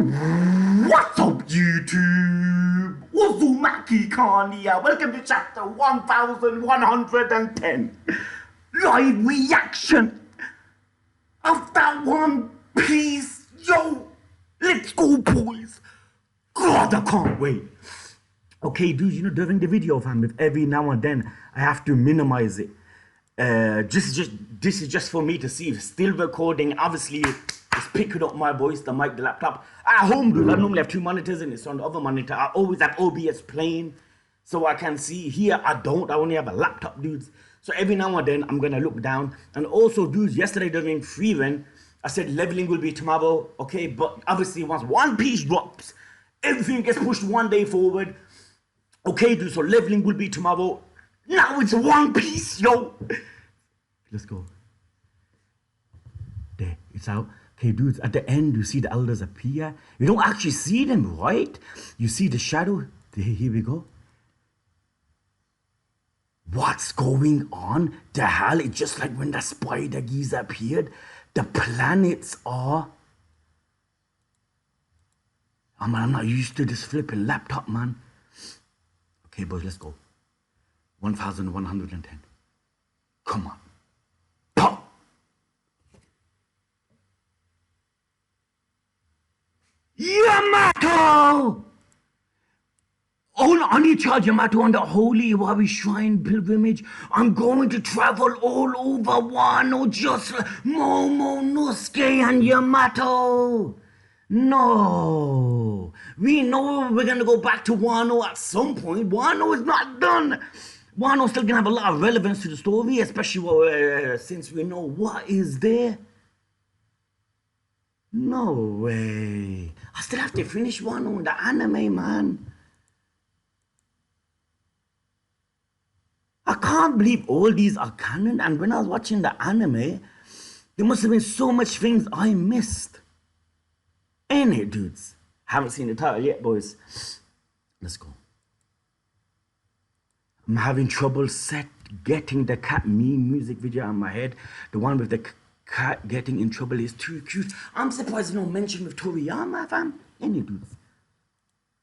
What's up, YouTube? Uzumaki Khan here. Welcome to chapter 1110. Live reaction of that One Piece. Yo, let's go, boys. God, I can't wait. Okay, dude, you know, during the video, fam, if every now and then I have to minimize it. This is just for me to see if it's still recording. Obviously, it's picking up my voice, the mic, the laptop. At home, dude, I normally have two monitors and it's on the other monitor. I always have OBS playing so I can see. Here, I don't. I only have a laptop, dudes. So every now and then, I'm going to look down. And also, dudes, yesterday during free run, I said leveling will be tomorrow. Okay, but obviously, once One Piece drops, everything gets pushed one day forward. Okay, dude, so leveling will be tomorrow. Now it's One Piece, yo. Let's go. There, it's out. Okay, dudes, at the end, you see the elders appear. You don't actually see them, right? You see the shadow. Here we go. What's going on? The hell, it's just like when the spider geese appeared. The planets are... Oh, man, I'm not used to this flipping laptop, man. Okay, boys, let's go. 1110. Come on. Pop! Yamato! On your charge, Yamato, on the Holy Iwari Shrine pilgrimage, I'm going to travel all over Wano just like Momonosuke and Yamato. No. We know we're going to go back to Wano at some point. Wano is not done. Wano's still going to have a lot of relevance to the story, especially since we know what is there. No way. I still have to finish Wano in the anime, man. I can't believe all these are canon, and when I was watching the anime, there must have been so much things I missed. Ain't it, dudes? Haven't seen the title yet, boys. Let's go. I'm having trouble getting the cat meme music video on my head. The one with the cat getting in trouble is too cute. I'm surprised no mention with Toriyama, fam. Any dudes.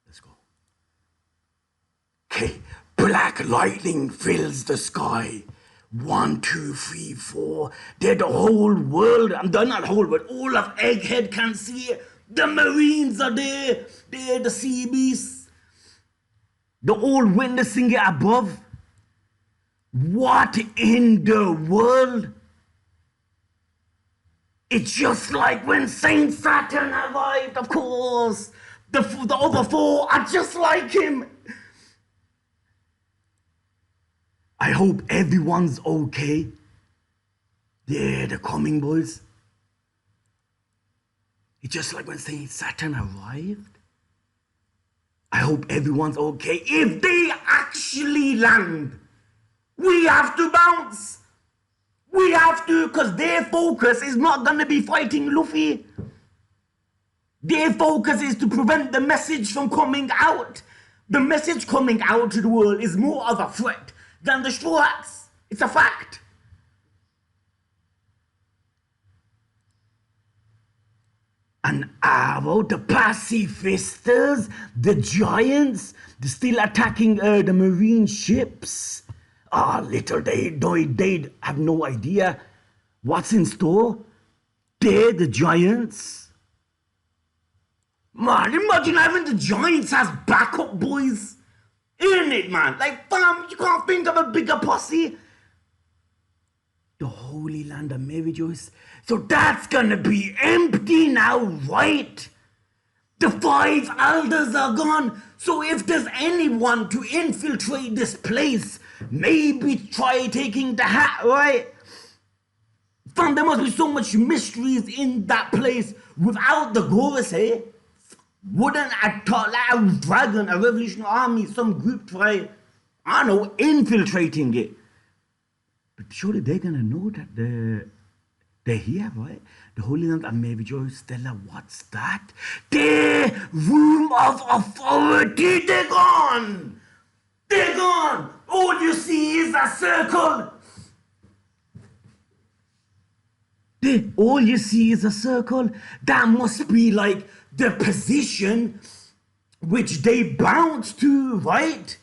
Let's go. Okay. Black lightning fills the sky. 1, 2, 3, 4. They're the whole world. I'm done, not whole world. All of Egghead can see it. The Marines are there. They're the sea beasts. The old window singer above. What in the world? It's just like when Saint Saturn arrived, of course. The other four are just like him. I hope everyone's okay. Yeah, they're coming, boys. It's just like when Saint Saturn arrived. I hope everyone's okay. If they actually land, we have to bounce. We have to, because their focus is not going to be fighting Luffy. Their focus is to prevent the message from coming out. The message coming out to the world is more of a threat than the Straw Hats. It's a fact. And about the Pacifistas, the giants, they're still attacking the marine ships. Ah, little they have no idea what's in store. They're the giants. Man, imagine having the giants as backup, boys. Isn't it, man? Like, fam, you can't think of a bigger posse. The Holy Land of Mary Joyce. So that's gonna be empty now, right? The 5 elders are gone. So if there's anyone to infiltrate this place, maybe try taking the hat, right? Fam, there must be so much mysteries in that place. Without the Gorosei, wouldn't a dragon, a revolutionary army, some group try, I don't know, infiltrating it? But surely they're gonna know that they're here, right? The Holy Land of Mary Joyce, Stella, what's that? The room of authority, they're gone! They're gone! All you see is a circle! All you see is a circle. That must be like the position which they bounced to, right?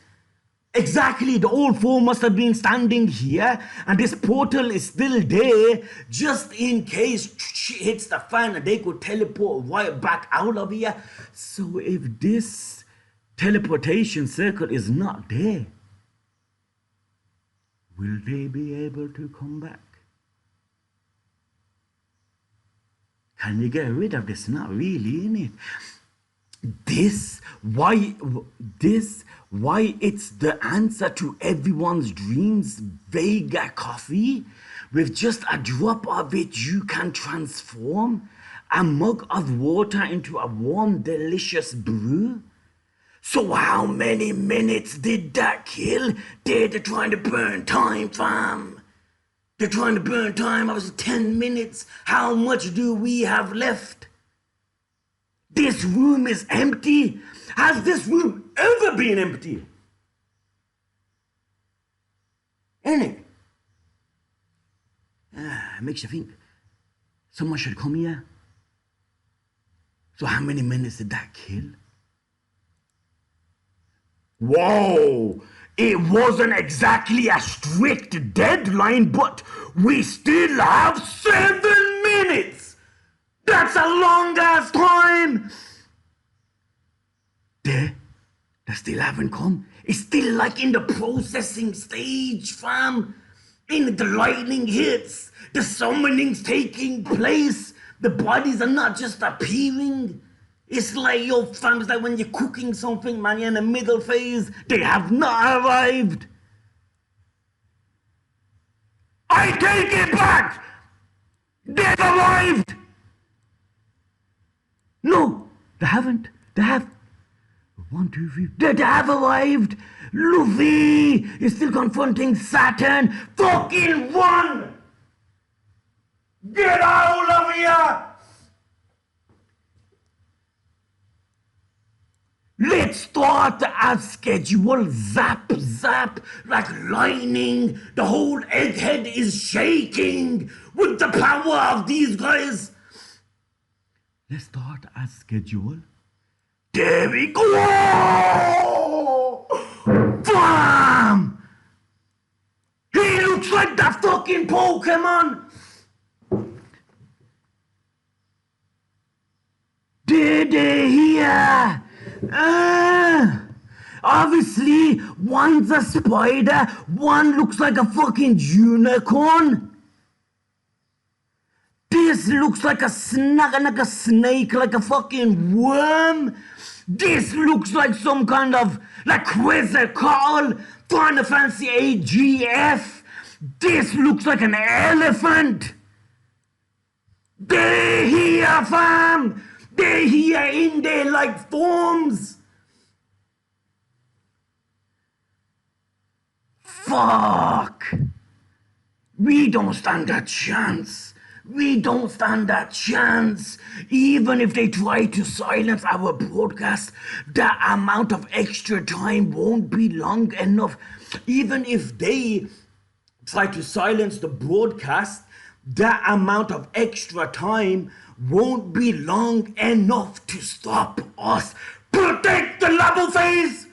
Exactly, the old four must have been standing here, and this portal is still there, just in case shit hits the fan and they could teleport right back out of here. So if this teleportation circle is not there, will they be able to come back? Can you get rid of this? Not really, innit? Why it's the answer to everyone's dreams, Vega coffee. With just a drop of it, you can transform a mug of water into a warm, delicious brew. So how many minutes did that kill? They're trying to burn time, fam. They're trying to burn time. I was 10 minutes. How much do we have left? This room is empty. Has this room ever been empty? Ain't it? Makes you think someone should come here. So how many minutes did that kill? Whoa! It wasn't exactly a strict deadline, but we still have 7 minutes! That's a long ass time! They still haven't come. It's still like in the processing stage, fam. In the lightning hits, the summoning's taking place. The bodies are not just appearing. It's like, yo, fam, it's like when you're cooking something, man, you're in the middle phase. They have not arrived. I take it back! They've arrived! No, they haven't. They have. 1, 2, 3. They have arrived. Luffy is still confronting Saturn. Fucking run! Get out of here! Let's start as scheduled. Zap, zap, like lightning. The whole egghead is shaking with the power of these guys. Let's start as scheduled. There we go! Bam! He looks like that fucking Pokemon! They're here! Obviously, one's a spider, one looks like a fucking unicorn. This looks like a snake, like a fucking worm. This looks like some kind of, like Quetzalcoatl, Final Fantasy AGF. This looks like an elephant. They're here, fam. They're here in their, like, forms. Fuck. We don't stand a chance. We don't stand a chance. Even if they try to silence our broadcast, the amount of extra time won't be long enough. Even if they try to silence the broadcast, the amount of extra time won't be long enough to stop us. Protect the labo phase!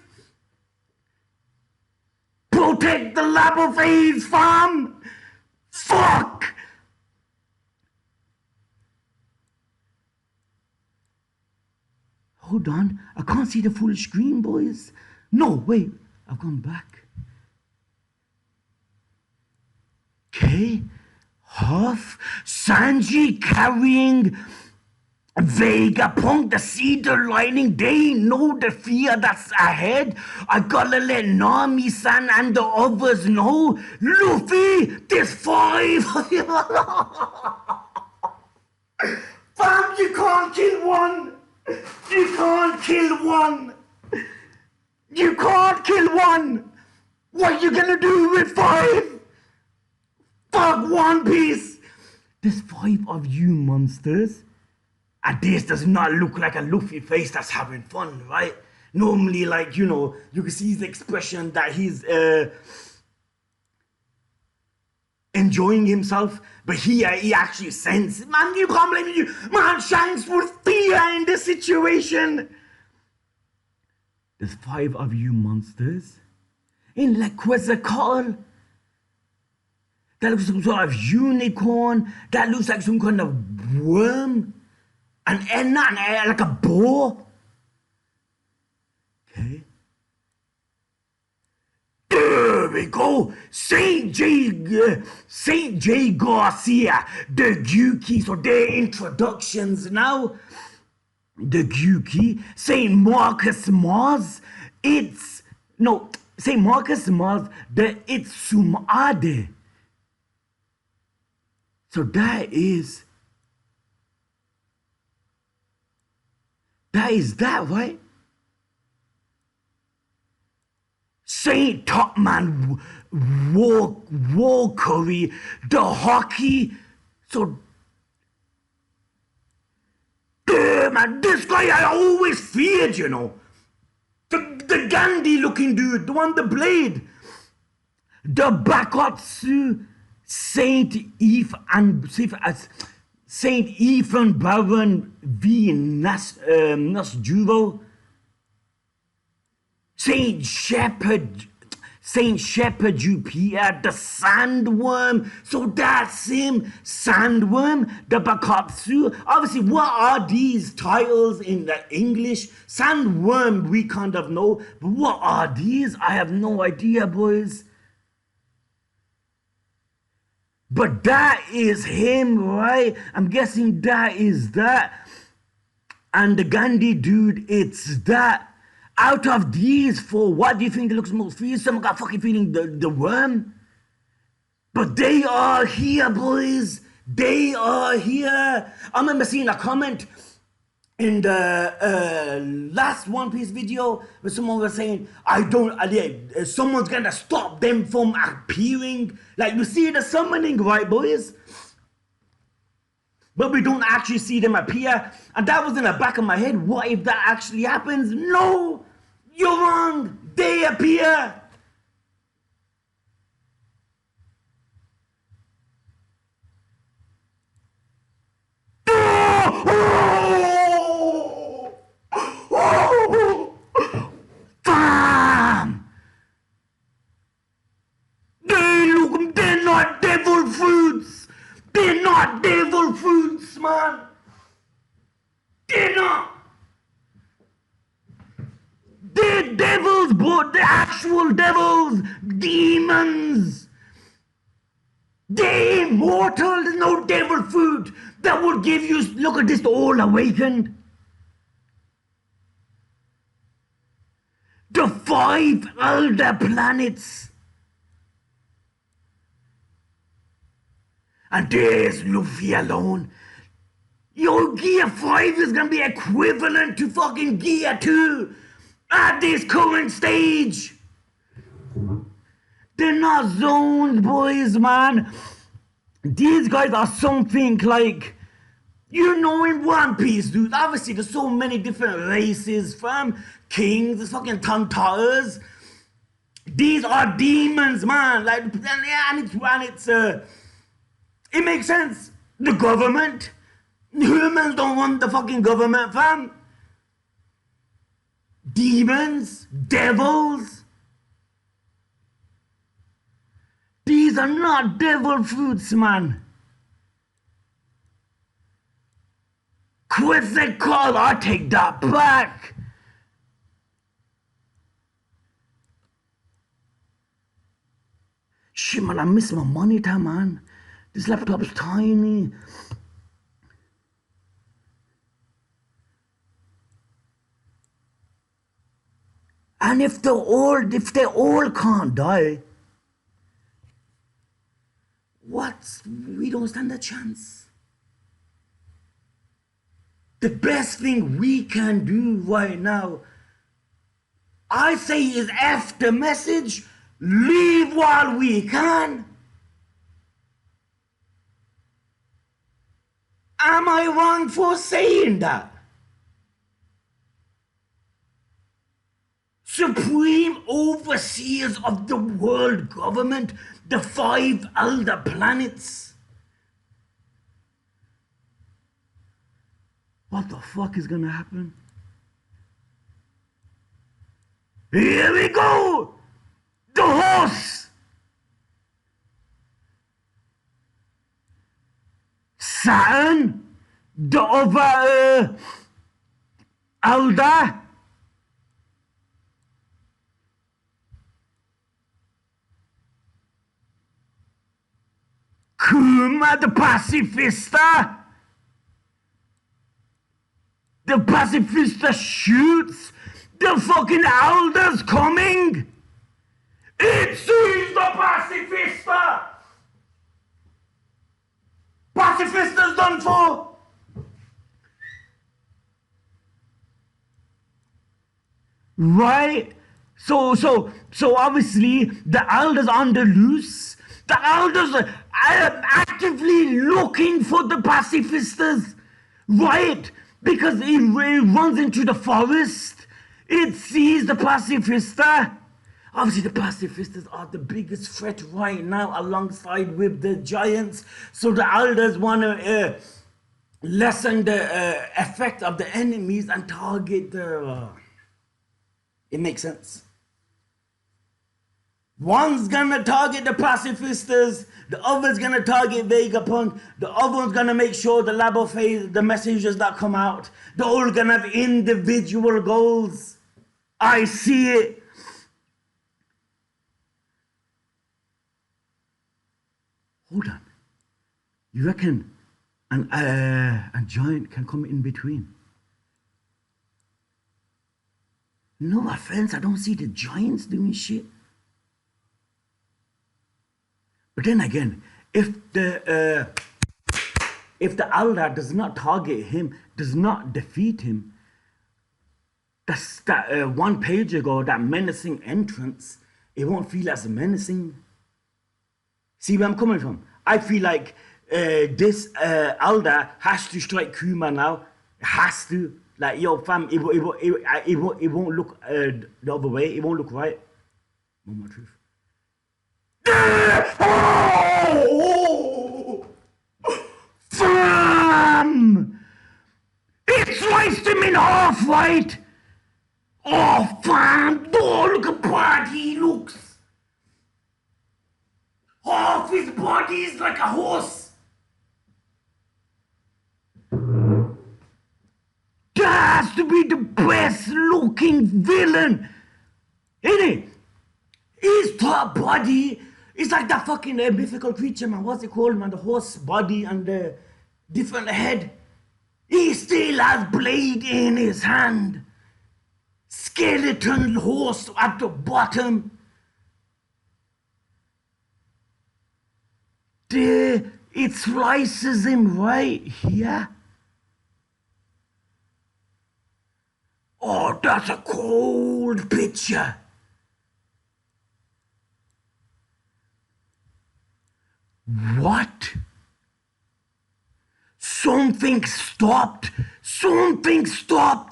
Protect the labo phase, fam! Fuck! Hold on, I can't see the full screen, boys. No, wait, I've gone back. Okay, Huff, Sanji carrying Vegapunk, the Cedar Lightning. They know the fear that's ahead. I gotta let Nami-san and the others know. Luffy, there's 5. Fam, you can't kill one. You can't kill one! You can't kill one! What are you gonna do with 5? Fuck One Piece! There's 5 of you monsters. And this does not look like a Luffy face that's having fun, right? Normally, like, you know, you can see his expression that he's enjoying himself, but he actually sensed, man, you can't blame you. Man, Shanks would fear in this situation. There's 5 of you monsters in La Quetzalcoatl. That looks like some sort of unicorn. That looks like some kind of worm. And not like a boar. Okay. There we go. Saint J. Garcia, the Gyuki. So their introductions now. The Gyuki. Saint Marcus Mars. Saint Marcus Mars, the Itsumade. So that is that, right? Saint Topman Walkery, the Haki. So, man, this guy I always feared, you know. The Gandhi looking dude, the one with the blade. The Bakotsu, Saint Ethan Baron V. Nasjuro. Saint Shepherd Jupiter, the Sandworm. So that's him, Sandworm, the Bakotsu. Obviously, what are these titles in the English? Sandworm, we kind of know, but what are these? I have no idea, boys. But that is him, right? I'm guessing that is that. And the Gandhi dude, it's that. Out of these 4, what do you think looks most fearsome? I got fucking feeling the worm. But they are here, boys. They are here. I remember seeing a comment in the last One Piece video where someone was saying, someone's gonna stop them from appearing. Like, you see the summoning, right, boys? But we don't actually see them appear. And that was in the back of my head. What if that actually happens? No! You're wrong! They appear! Bam! They're not devil fruits! They're not devil fruits, man! They're not! They're devils, but they're actual devils! Demons! They're immortal! There's no devil fruit that will give you, look at this, all awakened. The 5 elder planets. And there's Luffy alone. Yo, Gear 5 is gonna be equivalent to fucking Gear 2 at this current stage. They're not zones, boys, man. These guys are something like, you know, in One Piece, dude. Obviously, there's so many different races, from kings, there's fucking Tantaras. These are demons, man. Like, it makes sense. The government. Humans don't want the fucking government, fam. Demons, devils. These are not devil fruits, man. Quit the call, I take that back. Shit, man, I miss my monitor, man. This laptop's tiny. And if they all can't die, we don't stand a chance. The best thing we can do right now, I say, is F the message, leave while we can. Am I wrong for saying that? supreme overseers of the world government, the 5 elder planets. What the fuck is gonna happen? Here we go! The horse! Saturn, the other elder. Kuma, the Pacifista. The Pacifista shoots. The fucking elder's coming. It's the Pacifista. Pacifista's done for. Right? So obviously the elders on the loose. The elders are actively looking for the pacifistas. Right? Because it runs into the forest. It sees the pacifista. Obviously, the pacifistas are the biggest threat right now alongside with the giants. So the elders want to lessen the effect of the enemies and target the... It makes sense. One's gonna target the pacifistas, the other's gonna target Vegapunk, the other one's gonna make sure the labo phase, the messengers that come out, they're all gonna have individual goals. I see it. Hold on. You reckon a giant can come in between? No offense, I don't see the giants doing shit. But then again, if the elder does not target him, does not defeat him, that 1 page ago, that menacing entrance, it won't feel as menacing. See where I'm coming from? I feel like this elder has to strike Kuma now. It has to. Like, yo, fam, it won't look the other way. It won't look right. Moment of truth. Oh! Fam! It sliced him in half, right? Oh, fam! Oh, look how bad he looks. Half his body is like a horse. That has to be the best looking villain, isn't it? His top body is like that fucking mythical creature, man. What's it called, man? The horse body and the different head. He still has blade in his hand. Skeleton horse at the bottom. There, it slices him right here. Oh, that's a cold picture. What? Something stopped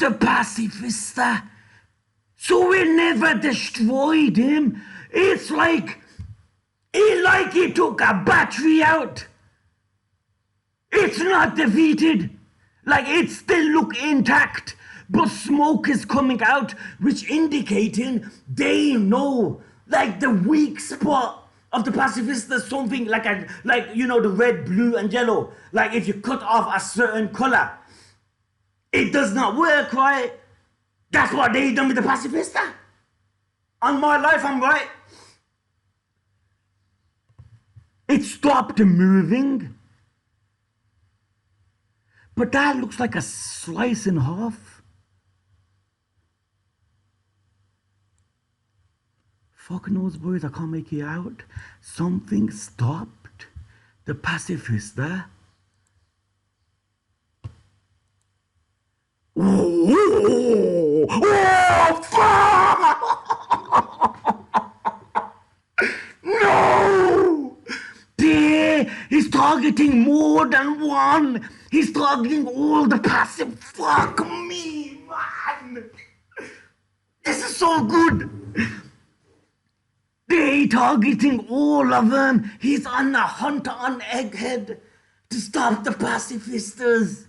the Pacifista. So we never destroyed him. It's like he took a battery out. It's not defeated. Like, it still look intact. But smoke is coming out, which indicating they know, like, the weak spot of the pacifista, something like the red, blue, and yellow. Like, if you cut off a certain color, it does not work, right? That's what they done with the pacifista. On my life, I'm right. It stopped moving. But that looks like a slice in half. Fuck knows, boys, I can't make it out. Something stopped the pacifista. Oh, fuck! No! He's targeting more than one. He's targeting all the passive. Fuck me, man. This is so good. They targeting all of them. He's on a hunt on Egghead to stop the pacifistas.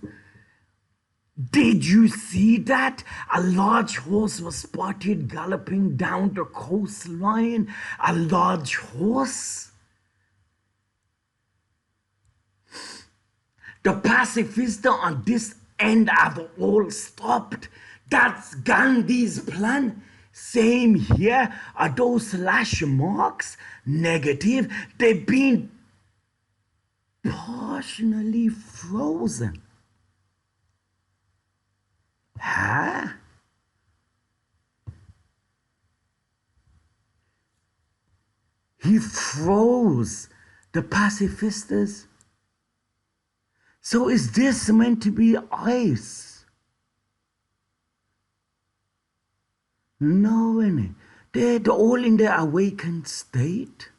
Did you see that? A large horse was spotted galloping down the coastline. A large horse. The pacifista on this end have all stopped. That's Gandhi's plan. Same here. Are those slash marks negative? They've been partially frozen. Huh? He froze the pacifistas. So is this meant to be ice? No, innit? They're all in their awakened state.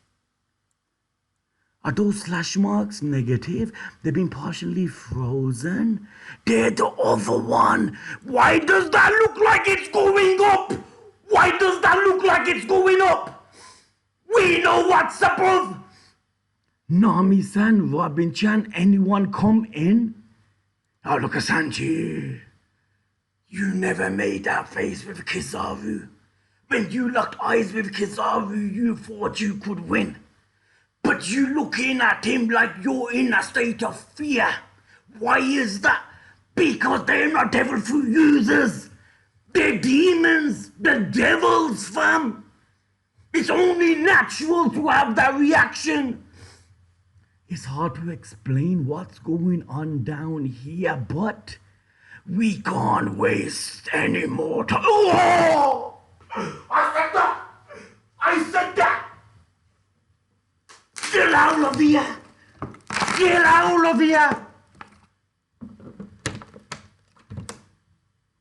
Are those slash marks negative? They've been partially frozen. They're the other one. Why does that look like it's going up? Why does that look like it's going up? We know what's above. Nami-san, Robin-chan, anyone come in? Oh, look at Sanji. You never made that face with Kizaru. When you locked eyes with Kizaru, you thought you could win. But you looking at him like you're in a state of fear. Why is that? Because they're not devil fruit users. They're demons. The devils, fam. It's only natural to have that reaction. It's hard to explain what's going on down here, but we can't waste any more time. Oh! I said that! I said that! Get out of here! Get out of here!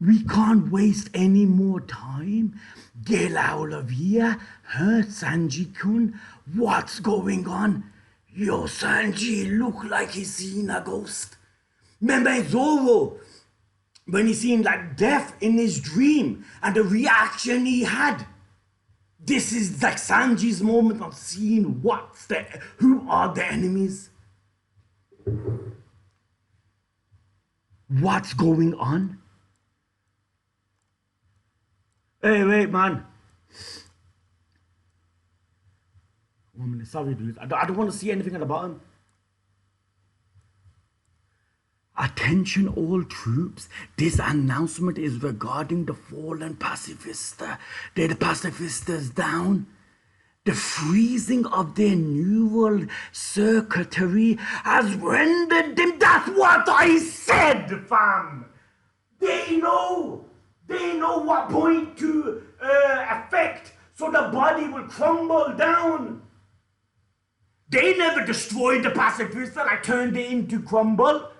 We can't waste any more time. Get out of here. Huh, Sanji-kun? What's going on? Yo, Sanji look like he's seen a ghost. Remember Zoro? When he seen like death in his dream and the reaction he had. This is like Sanji's moment of seeing who are the enemies. What's going on? Hey, wait, man. 1 minute, sorry, dude. I don't want to see anything at the bottom. Attention all troops, this announcement is regarding the fallen pacifista. They're the pacifistas down. The freezing of their neural circuitry has rendered them. That's what I said, fam. They know what point to affect, so the body will crumble down. They never destroyed the pacifista, I turned it into crumble.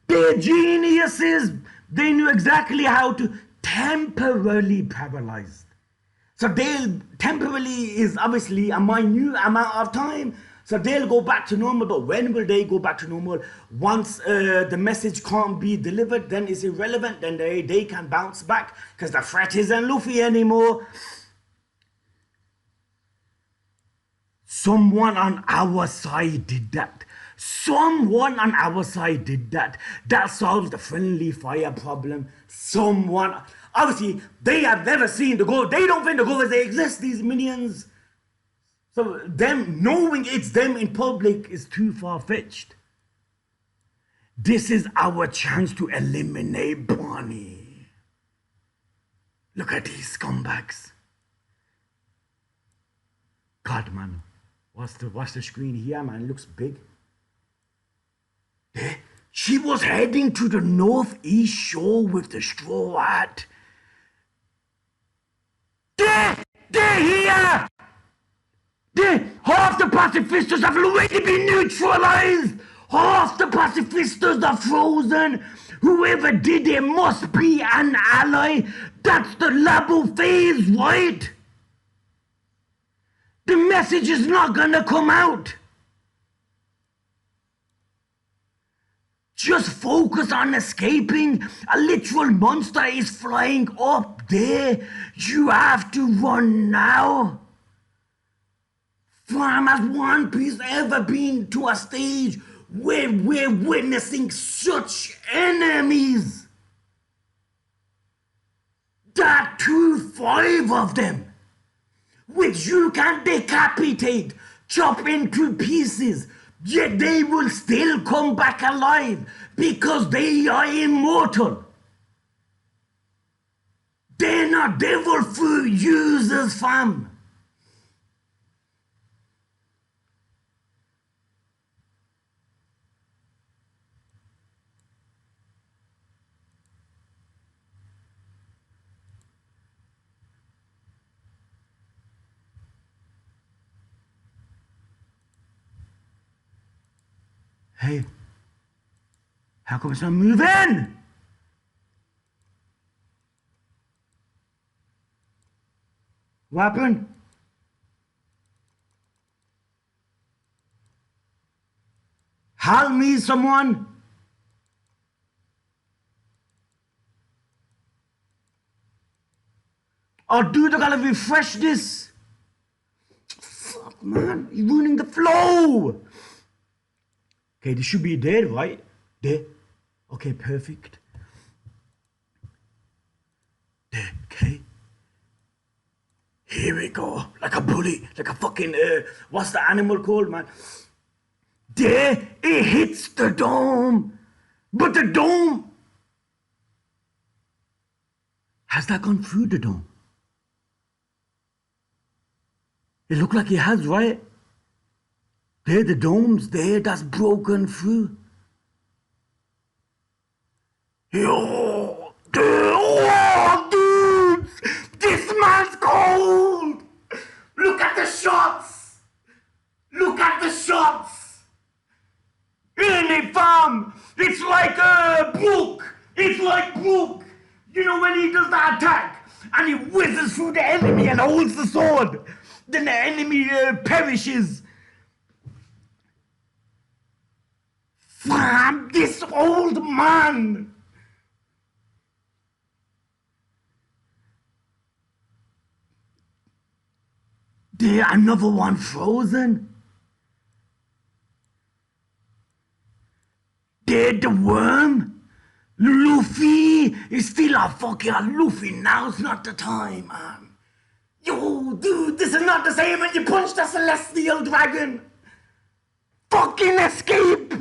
They're geniuses. They knew exactly how to temporarily paralyze. So they'll temporarily is obviously a minute amount of time. So they'll go back to normal, but when will they go back to normal? Once the message can't be delivered, then it's irrelevant, then they can bounce back because the threat isn't Luffy anymore. Someone on our side did that. Someone on our side did that. That solves the friendly fire problem. Someone, obviously, they have never seen the gold. They don't think the gold they exist, these minions. So them knowing it's them in public is too far-fetched. This is our chance to eliminate Bonnie. Look at these scumbags. God, man. Watch the screen here, man. It looks big. There. She was heading to the northeast shore with the straw hat. They're here! Half the pacifistas have already been neutralized! Half the pacifistas are frozen! Whoever did it must be an ally! That's the Labo phase, right? The message is not gonna come out! Just focus on escaping. A literal monster is flying up there. You have to run now. Fam, has One Piece ever been to a stage where we're witnessing such enemies? That 5 of them, which you can decapitate, chop into pieces, yet they will still come back alive because they are immortal. They're not devil fruit users, fam. Hey, how come it's not moving? What happened? Help me, someone. Or dude, I gotta refresh this. Fuck, man, you're ruining the flow. Okay, this should be there, right? There. Okay, perfect. There, okay. Here we go. Like a bully, like a fucking, what's the animal called, man? There, it hits the dome. But the dome, has that gone through the dome? It looked like it has, right? There, the dome's there, that's broken through. Yo, dude, oh, dudes, this man's cold. Look at the shots. Look at the shots. In it, fam. It's like Brook. It's like Brook. You know when he does the attack and he whizzes through the enemy and holds the sword. Then the enemy perishes. Fam, this old man. There, another one frozen. There, the worm. Luffy is still a fucking Luffy. Now's not the time, man. Yo, dude, this is not the same when you punch the celestial dragon. Fucking escape.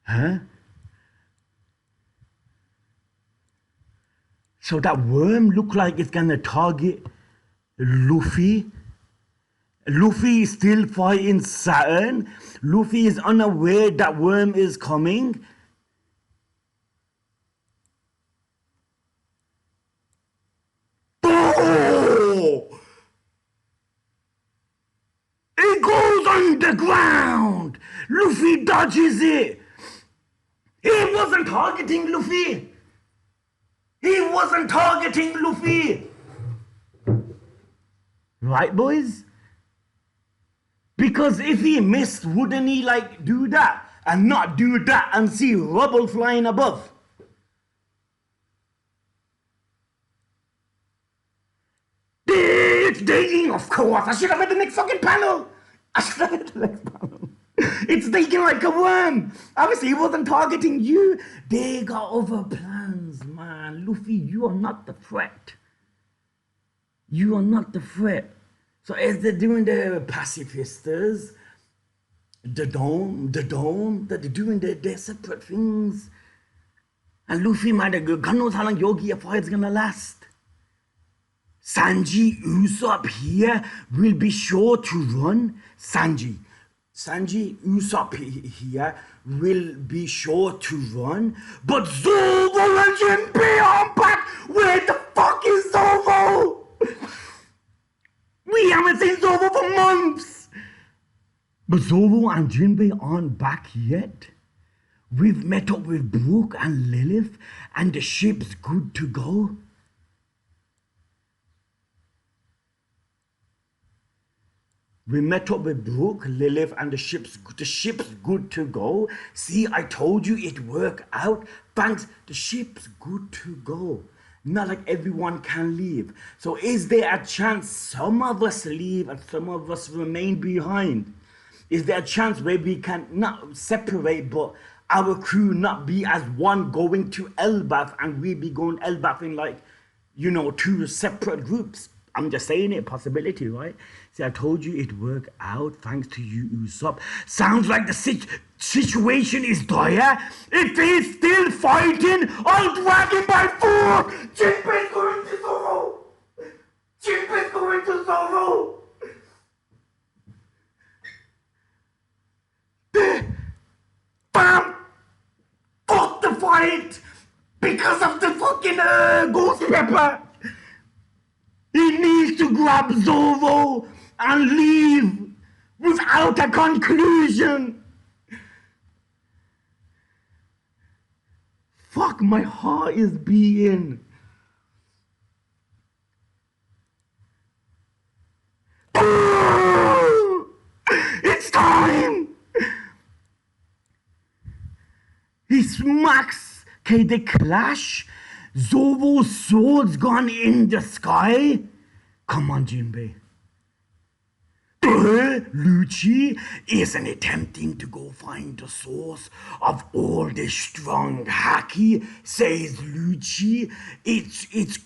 Huh? So that worm look like it's gonna target Luffy. Luffy is still fighting Saturn. Luffy is unaware that worm is coming. Oh! It goes underground. Luffy dodges it. He wasn't targeting Luffy. He wasn't targeting Luffy. Right, boys? Because if he missed, wouldn't he like do that and not do that and see rubble flying above? It's digging, of course. I should have read the next fucking panel. I should have read the next panel. It's digging like a worm. Obviously, he wasn't targeting you. They got other plans, man. Luffy, you are not the threat. You are not the threat. So as they're doing the pacifistas, the dome, they're doing their separate things. And Luffy, man, God knows how long Yogi fight's gonna last. Sanji, Usopp here will be sure to run. Sanji, Usopp here will be sure to run. But Zoro and Jinbei are back. Where the fuck is Zoro? We haven't seen Zoro for months. But Zoro and Jinbei aren't back yet. We've met up with Brook and Lilith and the ship's good to go. We met up with Brooke, Lilith, and the ship's good to go. See, I told you it worked out. Thanks, the ship's good to go. Not like everyone can leave. So is there a chance some of us leave and some of us remain behind? Is there a chance where we can not separate, but our crew not be as one going to Elbaf and we be going Elbaf in like, two separate groups? I'm just saying it, possibility, right? See, I told you it worked out thanks to you, Usopp. Sounds like the situation is dire. If he's still fighting, I'll drag him by 4! Jinbei's going to Zoro! Jinbei's going to Zoro! Bam! Fuck the fight! Because of the fucking ghost pepper! He needs to grab Zoro and leave without a conclusion. Fuck, my heart is beating. It's time! He smacks. Okay, they clash. Zoro's sword's gone in the sky. Come on, Jinbei. Lucci isn't attempting to go find the source of all this strong Haki, says Lucci. It's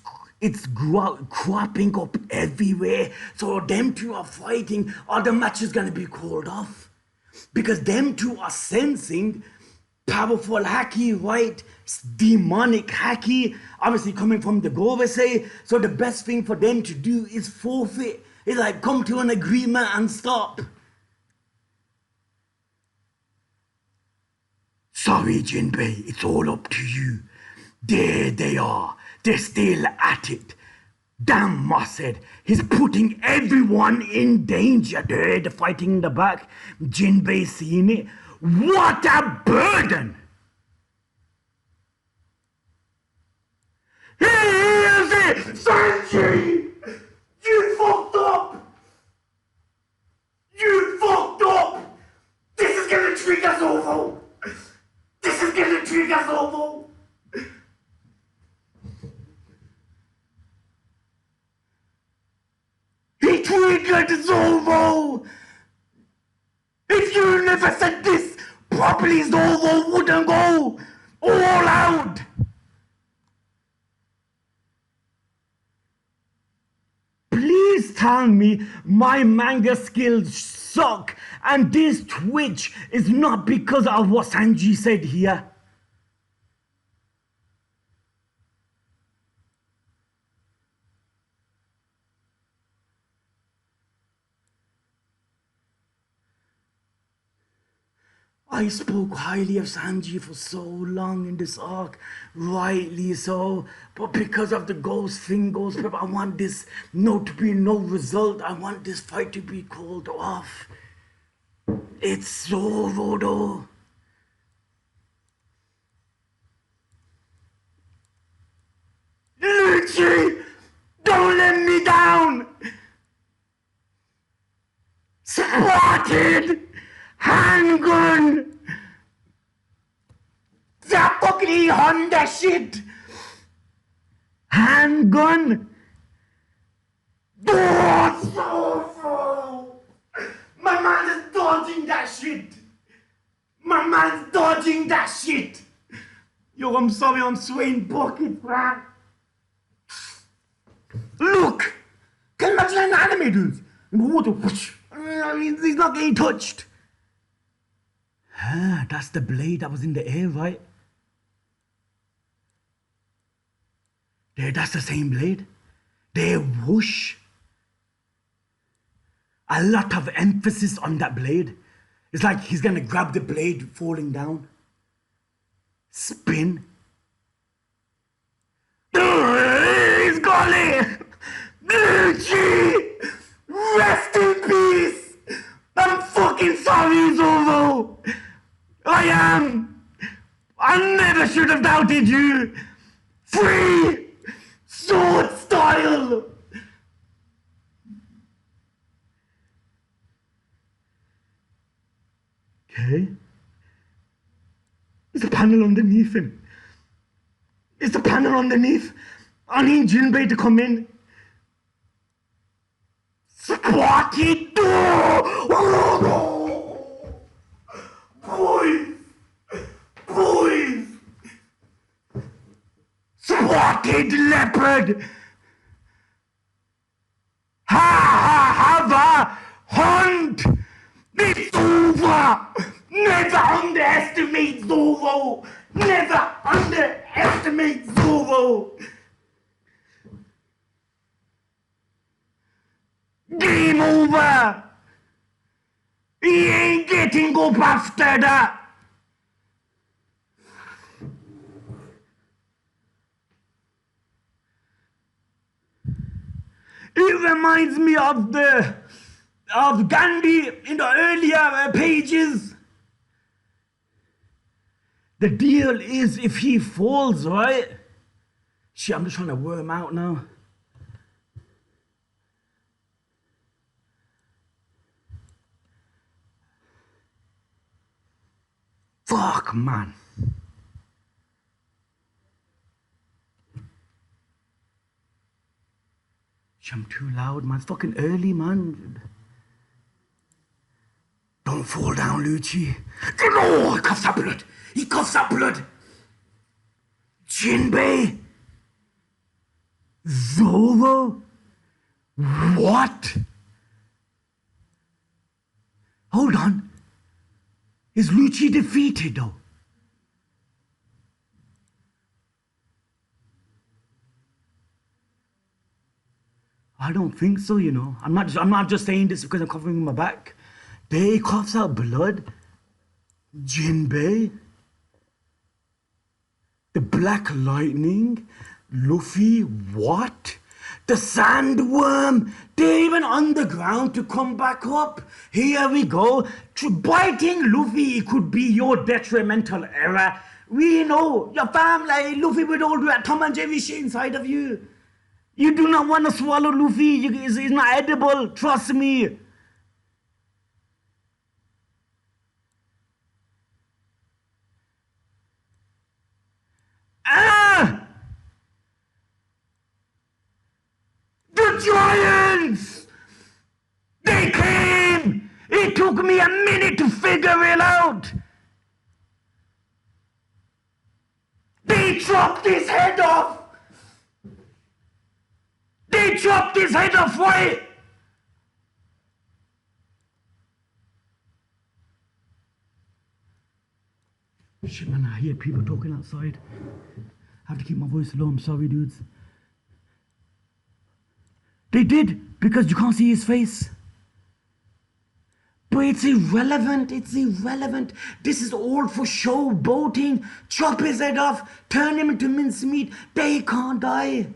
cropping up everywhere. So them two are fighting, or the match is gonna be called off. Because them two are sensing powerful Haki, right? Demonic Haki, obviously coming from the Gorosei. So the best thing for them to do is forfeit. It's like come to an agreement and stop. Sorry, Jinbei, it's all up to you. There they are. They're still at it. Damn, Moss said, he's putting everyone in danger. They're fighting in the back. Jinbei seeing it. What a burden! Here's it! Sanji! You fucked up! You fucked up! This is gonna trigger Zoro! This is gonna trigger Zoro! He triggered Zoro! If you never said this, probably Zoro wouldn't go all out! Please tell me my manga skills suck and this twitch is not because of what Sanji said here. I spoke highly of Sanji for so long in this arc, rightly so, but because of the ghost thing, Ghost Pepper, I want this to be no result. I want this fight to be called off. It's Zoro though. Lucci, don't let me down. Spotted. Handgun! That fucking Honda shit! Handgun! Oh, my man is dodging that shit! My man's dodging that shit! Yo, I'm sorry, I'm swaying buckets, man. Look! Can you imagine an anime, dude? In the water, whoosh. He's not getting touched. Ah, that's the blade that was in the air, right? There, that's the same blade. There, whoosh. A lot of emphasis on that blade. It's like he's gonna grab the blade falling down. Spin. He's got it! Lucci! Rest in peace! I'm fucking sorry, Zoro! I am! I never should have doubted you! Free! Sword style! Okay? There's a panel underneath him. It's a panel underneath. I need Jinbei to come in. Spotted door! Oh, no! Boys! Spotted leopard! Have a hunt! It's over! Never underestimate Zoro! Never underestimate Zoro! Game over! He ain't getting up after that! It reminds me of Gandhi in the earlier pages. The deal is if he falls, right? Shit, I'm just trying to worm out now. Fuck, man. I'm too loud, man. It's fucking early, man. Don't fall down, Lucci. No, he coughs up blood. He coughs up blood. Jinbei? Zoro? What? Hold on. Is Lucci defeated, though? I don't think so, you know. I'm not just saying this because I'm covering my back. They coughs out blood. Jinbei. The Black Lightning. Luffy. What? The Sandworm. They're even underground to come back up. Here we go. Biting Luffy could be your detrimental error. We know your family. Luffy would all do that Tom and Jerry shit inside of you. You do not want to swallow Luffy. It's not edible. Trust me. Ah! The giants! They came! It took me a minute to figure it out. They chopped his head off. They chopped his head off, right? Shit, man, I hear people talking outside. I have to keep my voice low. I'm sorry, dudes. They did, because you can't see his face. But it's irrelevant. It's irrelevant. This is all for show boating. Chop his head off. Turn him into mincemeat. They can't die.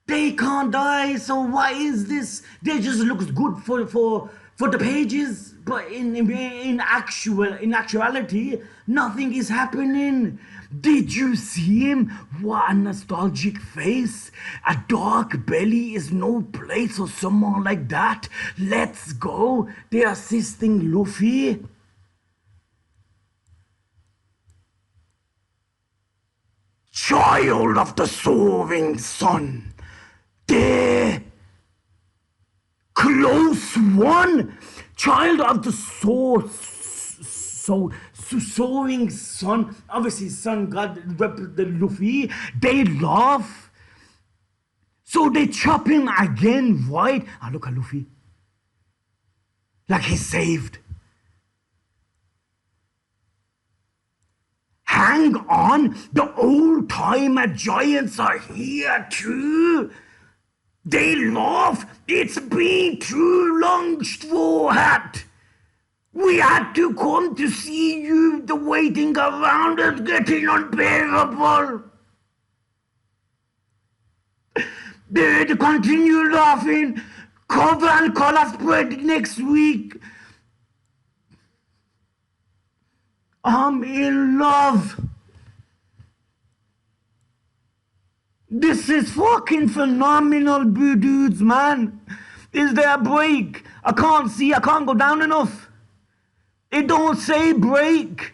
They can't die, so why is this? They just looks good for the pages, but in actuality, nothing is happening. Did you see him? What a nostalgic face. A dark belly is no place for someone like that. Let's go. They're assisting Luffy. Child of the soaring sun. The close one, child of the soaring sun. Obviously, sun god, the Luffy. They laugh, so they chop him again, right? Ah, look at Luffy, like he's saved. Hang on, the old timer giants are here too. They laugh. It's been too long, Straw Hat. We had to come to see you. The waiting around is getting unbearable. They continue laughing. Cover and color spread next week. I'm in love. This is fucking phenomenal, dudes, man. Is there a break? I can't see. I can't go down enough. It don't say break.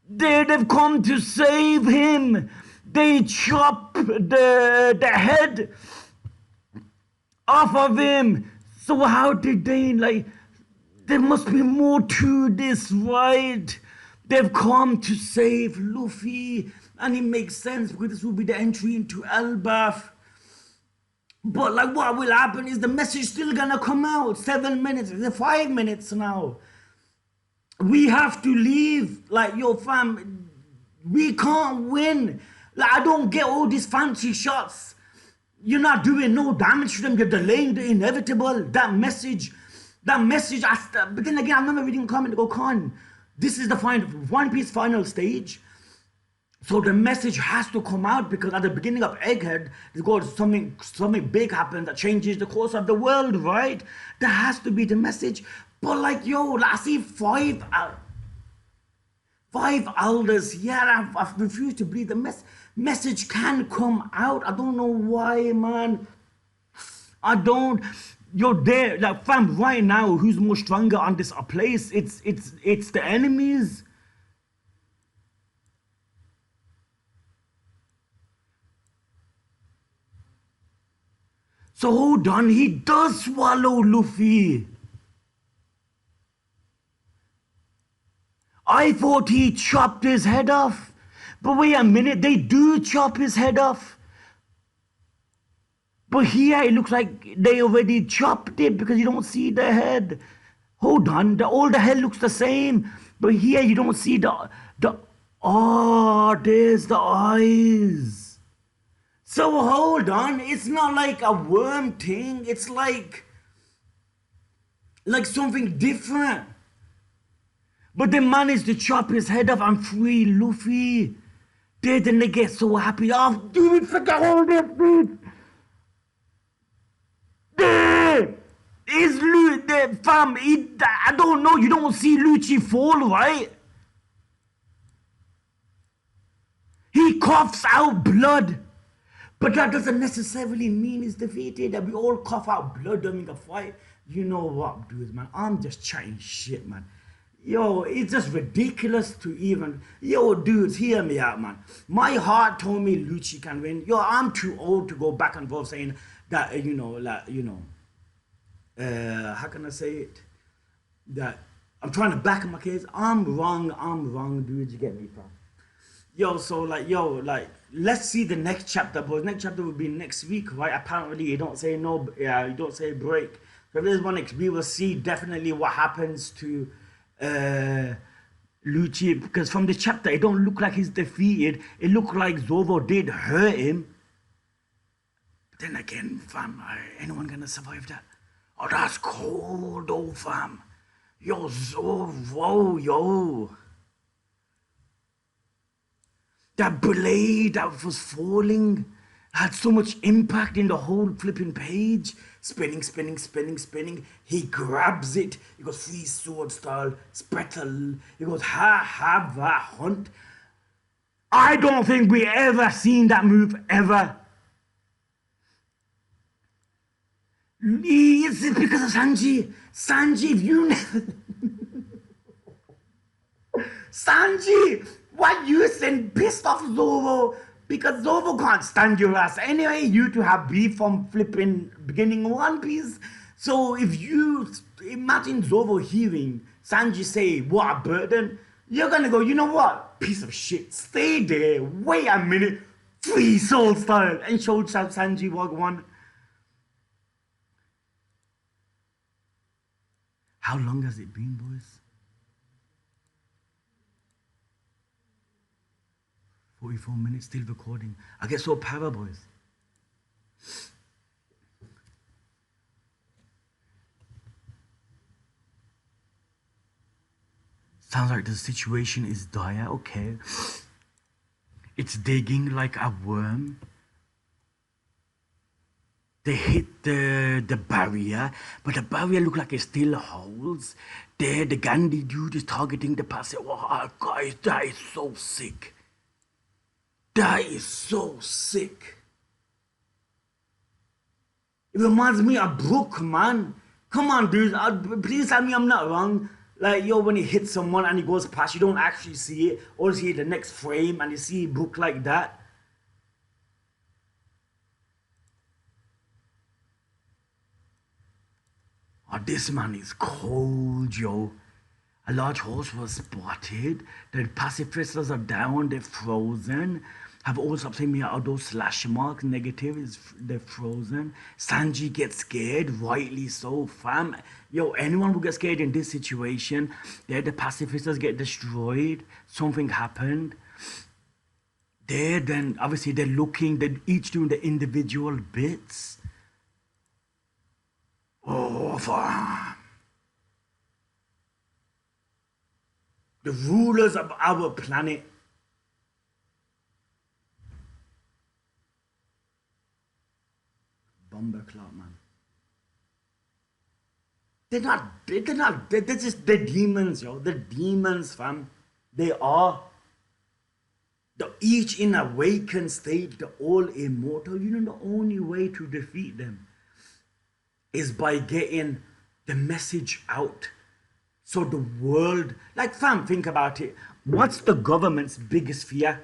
They've come to save him. They chop the head off of him. So how did they, like, there must be more to this, right? They've come to save Luffy, and it makes sense because this will be the entry into Elbaf. But like, what will happen is the message still gonna come out. 7 minutes, it's 5 minutes now. We have to leave. Like, yo fam, we can't win. Like, I don't get all these fancy shots. You're not doing no damage to them. You're delaying the inevitable. That message, but then again, I remember reading a comment to go, Khan, this is the One Piece final stage. So the message has to come out because at the beginning of Egghead, there's got something big happens that changes the course of the world, right? That has to be the message. But like, yo, I see five elders. Yeah, I refuse to believe the message can come out. I don't know why, man. I don't. You're there, like, fam. Right now, who's more stronger on this place? It's the enemies. So hold on, he does swallow Luffy. I thought he chopped his head off. But wait a minute, they do chop his head off. But here it looks like they already chopped it because you don't see the head. Hold on, all the head looks the same. But here you don't see oh, there's the eyes. So hold on, it's not like a worm thing, it's like something different. But they managed to chop his head off and free Luffy. Then they get so happy. Oh, dude, forget all this, dude. There is Lucci, fam. I don't know, you don't see Lucci fall, right? He coughs out blood. But that doesn't necessarily mean he's defeated. That we all cough out blood during a fight. You know what, dudes, man? I'm just chatting shit, man. Yo, it's just ridiculous to even... Yo, dudes, hear me out, man. My heart told me Lucci can win. Yo, I'm too old to go back and forth saying that, how can I say it? That I'm trying to back my case. I'm wrong, dude. You get me, fam? Yo, so let's see the next chapter, boys. Next chapter will be next week, right? Apparently, you don't say no, you don't say break. So if there's one next, we will see definitely what happens to Lucci, because from the chapter, it don't look like he's defeated. It looked like Zoro did hurt him. But then again, fam, anyone gonna survive that? Oh, that's cold, though, fam. Yo, Zoro, yo. That blade that was falling had so much impact in the whole flipping page. Spinning. He grabs it. He goes free sword style, sprettle. He goes have a hunt. I don't think we ever seen that move ever. Is it because of Sanji? Sanji, if you never... Sanji! Why you send pissed off Zoro? Because Zoro can't stand your ass. Anyway, you two have beef from flipping beginning One Piece. So if you imagine Zoro hearing Sanji say, what a burden, you're gonna go, you know what? Piece of shit. Stay there. Wait a minute. Free soul style. And show Sanji Wagwan. How long has it been, boys? 44 minutes, still recording. I get so para, boys. Sounds like the situation is dire, okay. It's digging like a worm. They hit the barrier, but the barrier look like it still holds. There, the Gandhi dude is targeting the pass. Oh, guys, that is so sick. That is so sick. It reminds me of Brook, man. Come on, dude. Please tell me I'm not wrong. Like, yo, when he hits someone and he goes past, you don't actually see it. Or you see the next frame and you see a book like that. Oh, this man is cold, yo. A large horse was spotted. The pacifistas are down, they're frozen. Have all stopped saying me out those slash marks, negative is they're frozen. Sanji gets scared, rightly so, fam. Yo, anyone who gets scared in this situation, the pacifistas get destroyed, something happened. Then obviously they're looking, they're each doing the individual bits. Oh, fam. The rulers of our planet. Bomber Cloud, man. They're just, they're demons, yo. They're demons, fam. They are. They're each in awakened state, they're all immortal. You know, the only way to defeat them is by getting the message out. So the world, like fam, think about it. What's the government's biggest fear?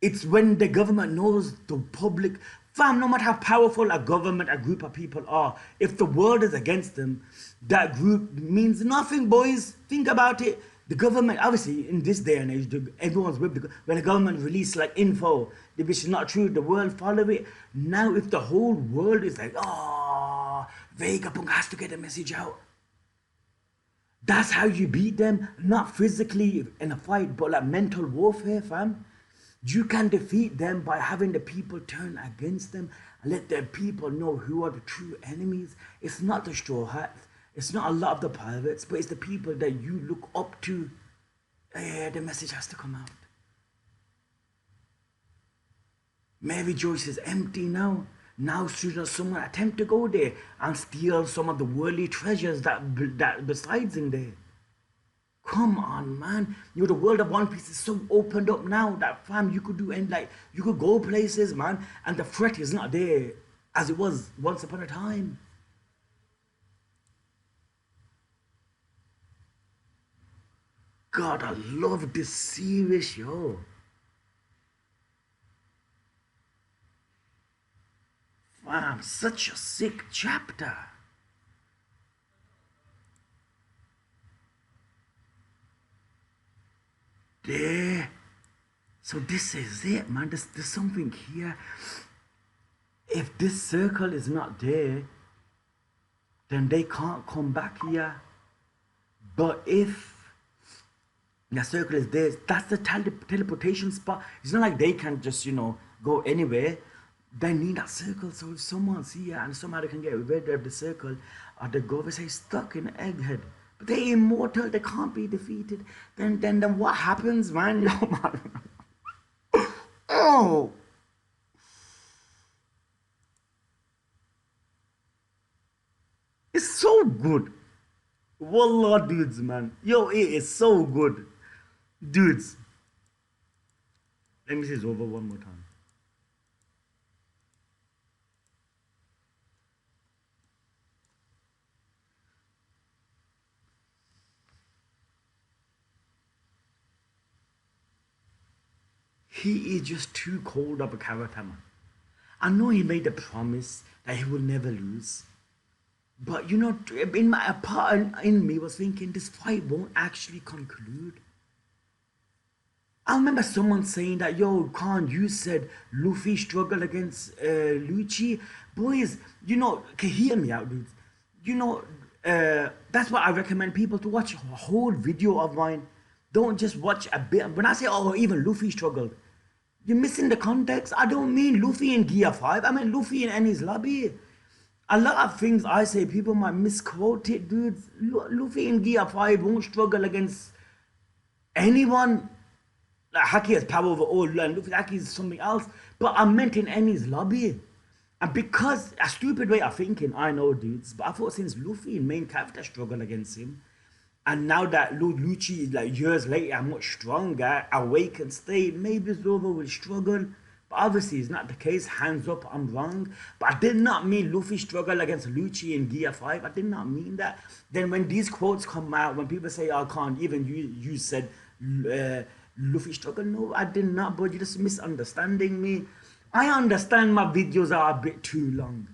It's when the government knows the public, fam, no matter how powerful a government, a group of people are, if the world is against them, that group means nothing, boys. Think about it. The government, obviously, in this day and age, everyone's with when the government release like info, if it's not true, the world follow it. Now, if the whole world is like, oh, Vegapunk has to get the message out. That's how you beat them, not physically in a fight, but like mental warfare, fam. You can defeat them by having the people turn against them and let the people know who are the true enemies. It's not the Straw Hats, it's not a lot of the pirates, but it's the people that you look up to. Yeah, the message has to come out. Mary Joyce is empty now. Now should someone attempt to go there and steal some of the worldly treasures that besides in there? Come on, man. You know, the world of One Piece is so opened up now that fam, you could do and like you could go places, man, and the threat is not there as it was once upon a time. God, I love this series, yo. Fam, such a sick chapter. There. So this is it, man. There's something here. If this circle is not there, then they can't come back here. But if the circle is there, that's the teleportation spot. It's not like they can just, you know, go anywhere. They need that circle. So if someone's here and somebody can get rid of the circle, or the go say stuck in Egghead. But they're immortal, they can't be defeated. Then what happens, man? Yo, man. Oh. It's so good. Wallah, dudes, man. Yo, it is so good. Dudes. Let me see this over one more time. He is just too cold of a character, man. I know he made a promise that he will never lose. But you know, in my part in me was thinking this fight won't actually conclude. I remember someone saying that, yo, Khan, you said Luffy struggled against Lucci. Boys, you know, can hear me out, dudes. You know, that's why I recommend people to watch a whole video of mine. Don't just watch a bit. When I say, oh, even Luffy struggled, you're missing the context. I don't mean Luffy in Gear 5. I mean Luffy in Enies Lobby. A lot of things I say, people might misquote it, dudes. Luffy in Gear 5 won't struggle against anyone. Like Haki has power over all, and Luffy Haki is something else. But I meant in Enies Lobby. And because, a stupid way of thinking, I know, dudes, but I thought since Luffy in main character struggled against him, and now that Lucci, like years later, are much stronger, awakened state, maybe Zoro will struggle. But obviously, it's not the case. Hands up, I'm wrong. But I did not mean Luffy struggle against Lucci in Gear 5. I did not mean that. Then when these quotes come out, when people say, I can't, even you said Luffy struggle. No, I did not, but you're just misunderstanding me. I understand my videos are a bit too long.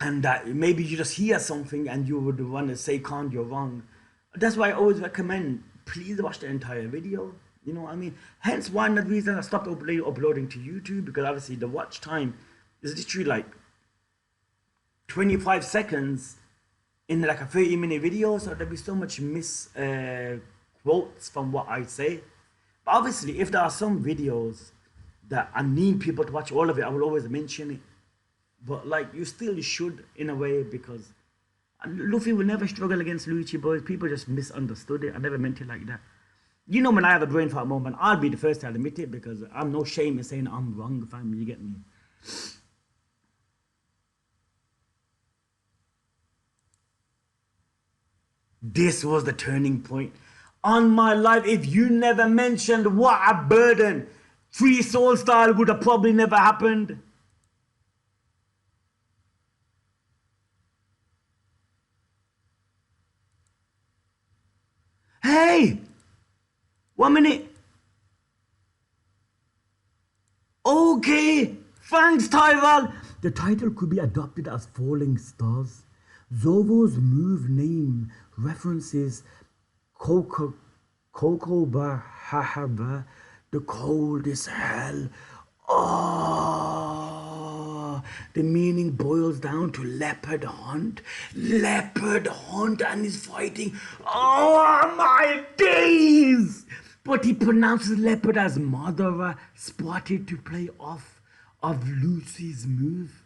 And that maybe you just hear something and you would want to say, can't, you're wrong. That's why I always recommend, please watch the entire video. You know what I mean? Hence one of the reasons I stopped uploading to YouTube, because obviously the watch time is literally like 25 seconds in like a 30-minute video, so there'll be so much quotes from what I say. But obviously, if there are some videos that I need people to watch all of it, I will always mention it. But like, you still should in a way, because Luffy will never struggle against Lucci, boys. People just misunderstood it. I never meant it like that. You know, when I have a brain fart moment, I'll be the first to admit it, because I'm no shame in saying I'm wrong, fam. You get me? This was the turning point. On my life, if you never mentioned what a burden, Free Soul Style would have probably never happened. Hey! 1 minute. Okay, thanks, Tyrell. The title could be adopted as Falling Stars. Zoro's move name references Coco Bahaba, the coldest hell. Oh, the meaning boils down to leopard hunt. Leopard hunt, and he's fighting. Oh my days! But he pronounces leopard as Madara, spotted to play off of Lucci's move.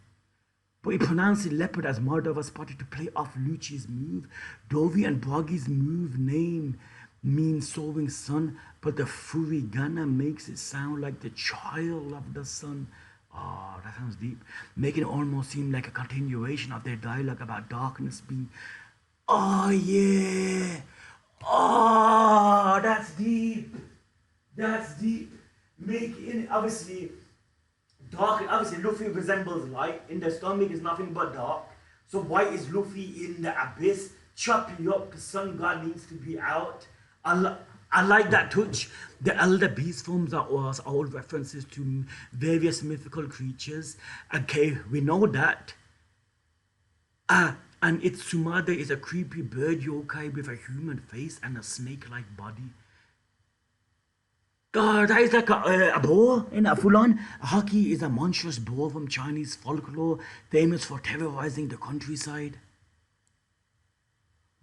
But he pronounces leopard as Madara, spotted to play off Lucci's move. Dovi and Broggy's move name means sowing sun, but the furigana makes it sound like the child of the sun. Oh, that sounds deep. Making it almost seem like a continuation of their dialogue about darkness being... Oh, yeah. Oh, that's deep. That's deep. Making, obviously, dark, obviously Luffy resembles light. In the stomach is nothing but dark. So why is Luffy in the abyss? Chop you up, the sun god needs to be out. I like that touch. The elder beast forms are all references to various mythical creatures. Okay, we know that. And its Tsumade is a creepy bird yokai with a human face and a snake-like body. God, that is like a boar in a full-on. Haki is a monstrous boar from Chinese folklore, famous for terrorizing the countryside.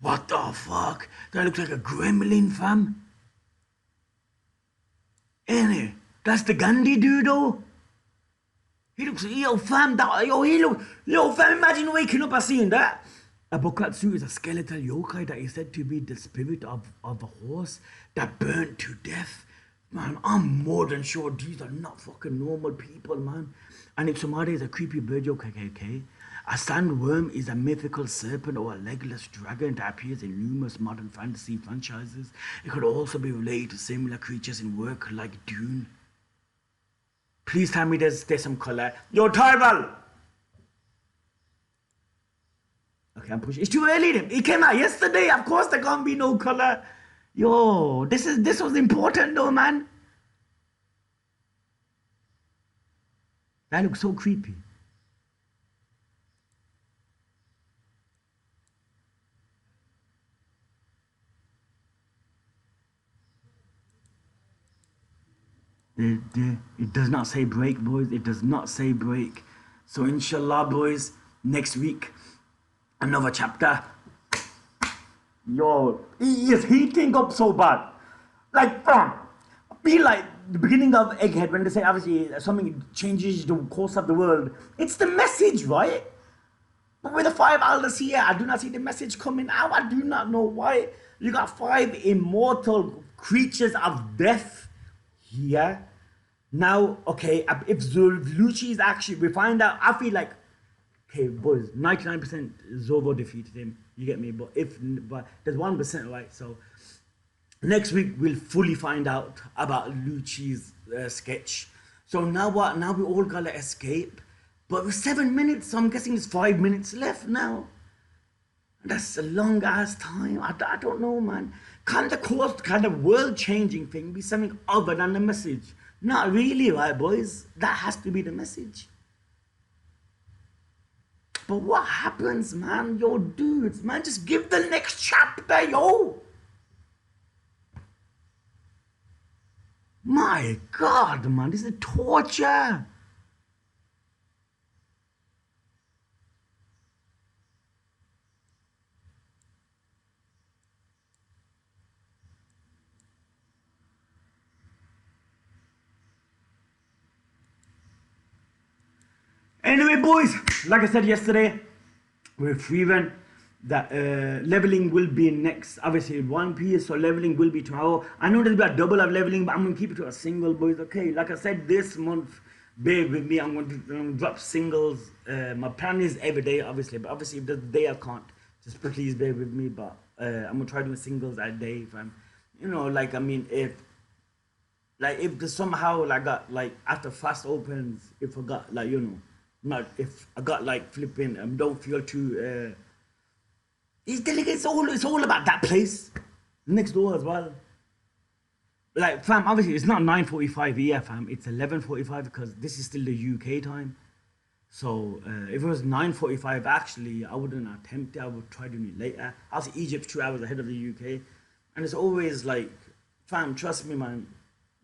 What the fuck? That looks like a gremlin, fam. Ain't it? That's the Gandhi dude, though. He looks, yo fam, yo fam, imagine waking up and seeing that. A Bokatsu is a skeletal yokai that is said to be the spirit of a horse that burnt to death. Man, I'm more than sure these are not fucking normal people, man. And Itsumade is a creepy bird yokai, okay? A sandworm is a mythical serpent or a legless dragon that appears in numerous modern fantasy franchises. It could also be related to similar creatures in work like Dune. Please tell me there's some color. Yo, Tyrell! Okay, I'm pushing. It's too early. It came out yesterday. Of course there can't be no color. Yo, this was important though, man. That looks so creepy. It does not say break, boys. It does not say break. So inshallah, boys, next week, another chapter. Yo, he is heating up so bad. Like, I feel like the beginning of Egghead, when they say obviously something changes the course of the world, it's the message, right? But with the 5 elders here, I do not see the message coming out. I do not know why. You got 5 immortal creatures of death here. Now, okay, if Lucci is actually, we find out, I feel like, okay, boys, 99% Zoro defeated him. You get me? But there's 1%, right? So next week we'll fully find out about Lucci's sketch. So now what? Now we all gotta escape. But with 7 minutes, so I'm guessing there's 5 minutes left now. That's a long ass time. I don't know, man. Can the course, kind of world changing thing be something other than the message? Not really, right, boys? That has to be the message. But what happens, man? Yo, dudes, man, just give the next chapter, yo. My God, man, this is torture. Anyway, boys, like I said yesterday, we're freeing that leveling will be next. Obviously, One Piece, so leveling will be tomorrow. I know there's about double of leveling, but I'm gonna keep it to a single, boys. Okay, like I said, this month, bear with me. I'm going to drop singles. My plan is every day, obviously, but obviously, if there's a day I can't, just please bear with me. But I'm gonna try doing singles that day. If I'm, you know, like I mean, if there's somehow like got like after fast opens, if I got like not if I got like flipping don't feel too it's all about that place next door as well. Like fam, obviously it's not 9:45 here, fam. It's 11:45 because this is still the UK time. So if it was 9:45, actually I wouldn't attempt it. I would try doing it later. Obviously Egypt's 2 hours ahead of the UK, and it's always like, fam, trust me, man.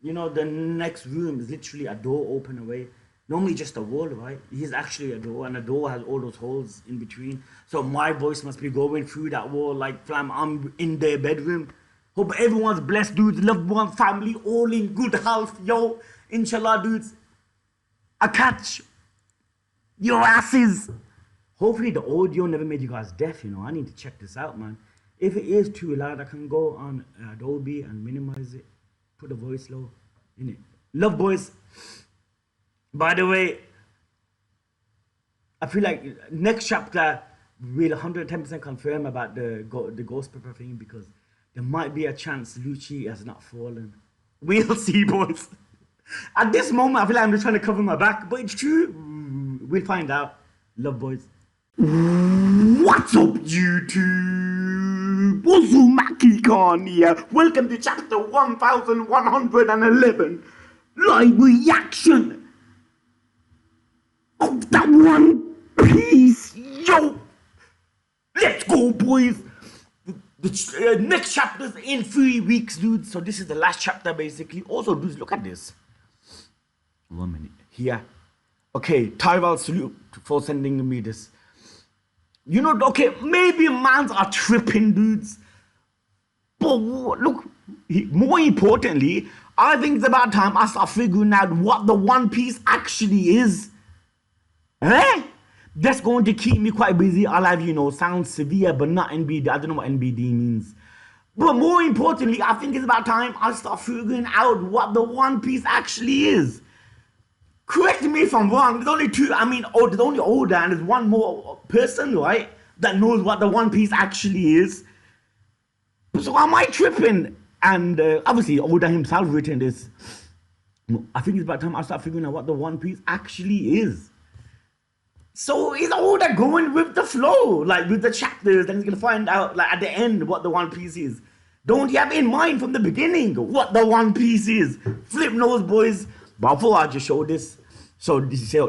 You know the next room is literally a door open away. Normally just a wall, right? He's actually a door, and a door has all those holes in between. So my voice must be going through that wall like, fam, I'm in their bedroom. Hope everyone's blessed, dudes, loved ones, family, all in good health, yo. Inshallah, dudes. I catch your asses. Hopefully the audio never made you guys deaf, I need to check this out, man. If it is too loud, I can go on Adobe and minimize it. Put the voice low, innit? Love, boys. By the way, I feel like next chapter we'll 110% confirm about the ghost pepper thing, because there might be a chance Lucci has not fallen. We'll see, boys. At this moment, I feel like I'm just trying to cover my back, but it's true. We'll find out. Love, boys. What's up, YouTube? Uzumaki Khan here. Welcome to chapter 1111. Live reaction of that One Piece, yo! Let's go, boys! The next chapter's in 3 weeks, dude. So this is the last chapter, basically. Also, dudes, look at this. 1 minute. Here. Okay, Tyrell, salute for sending me this. Okay, maybe mans are tripping, dudes. But look, more importantly, I think it's about time I start figuring out what the One Piece actually is. That's going to keep me quite busy. I'll have, sound severe, but not NBD. I don't know what NBD means. But more importantly, I think it's about time I start figuring out what the One Piece actually is. Correct me if I'm wrong. There's only two, there's only Oda and there's one more person, right, that knows what the One Piece actually is. So am I tripping? And obviously, Oda himself written this. I think it's about time I start figuring out what the One Piece actually is. So is Oda going with the flow, like with the chapters, and he's gonna find out like at the end what the One Piece is? Don't you have in mind from the beginning what the One Piece is? Flip nose, boys. But I thought I'd just show this. So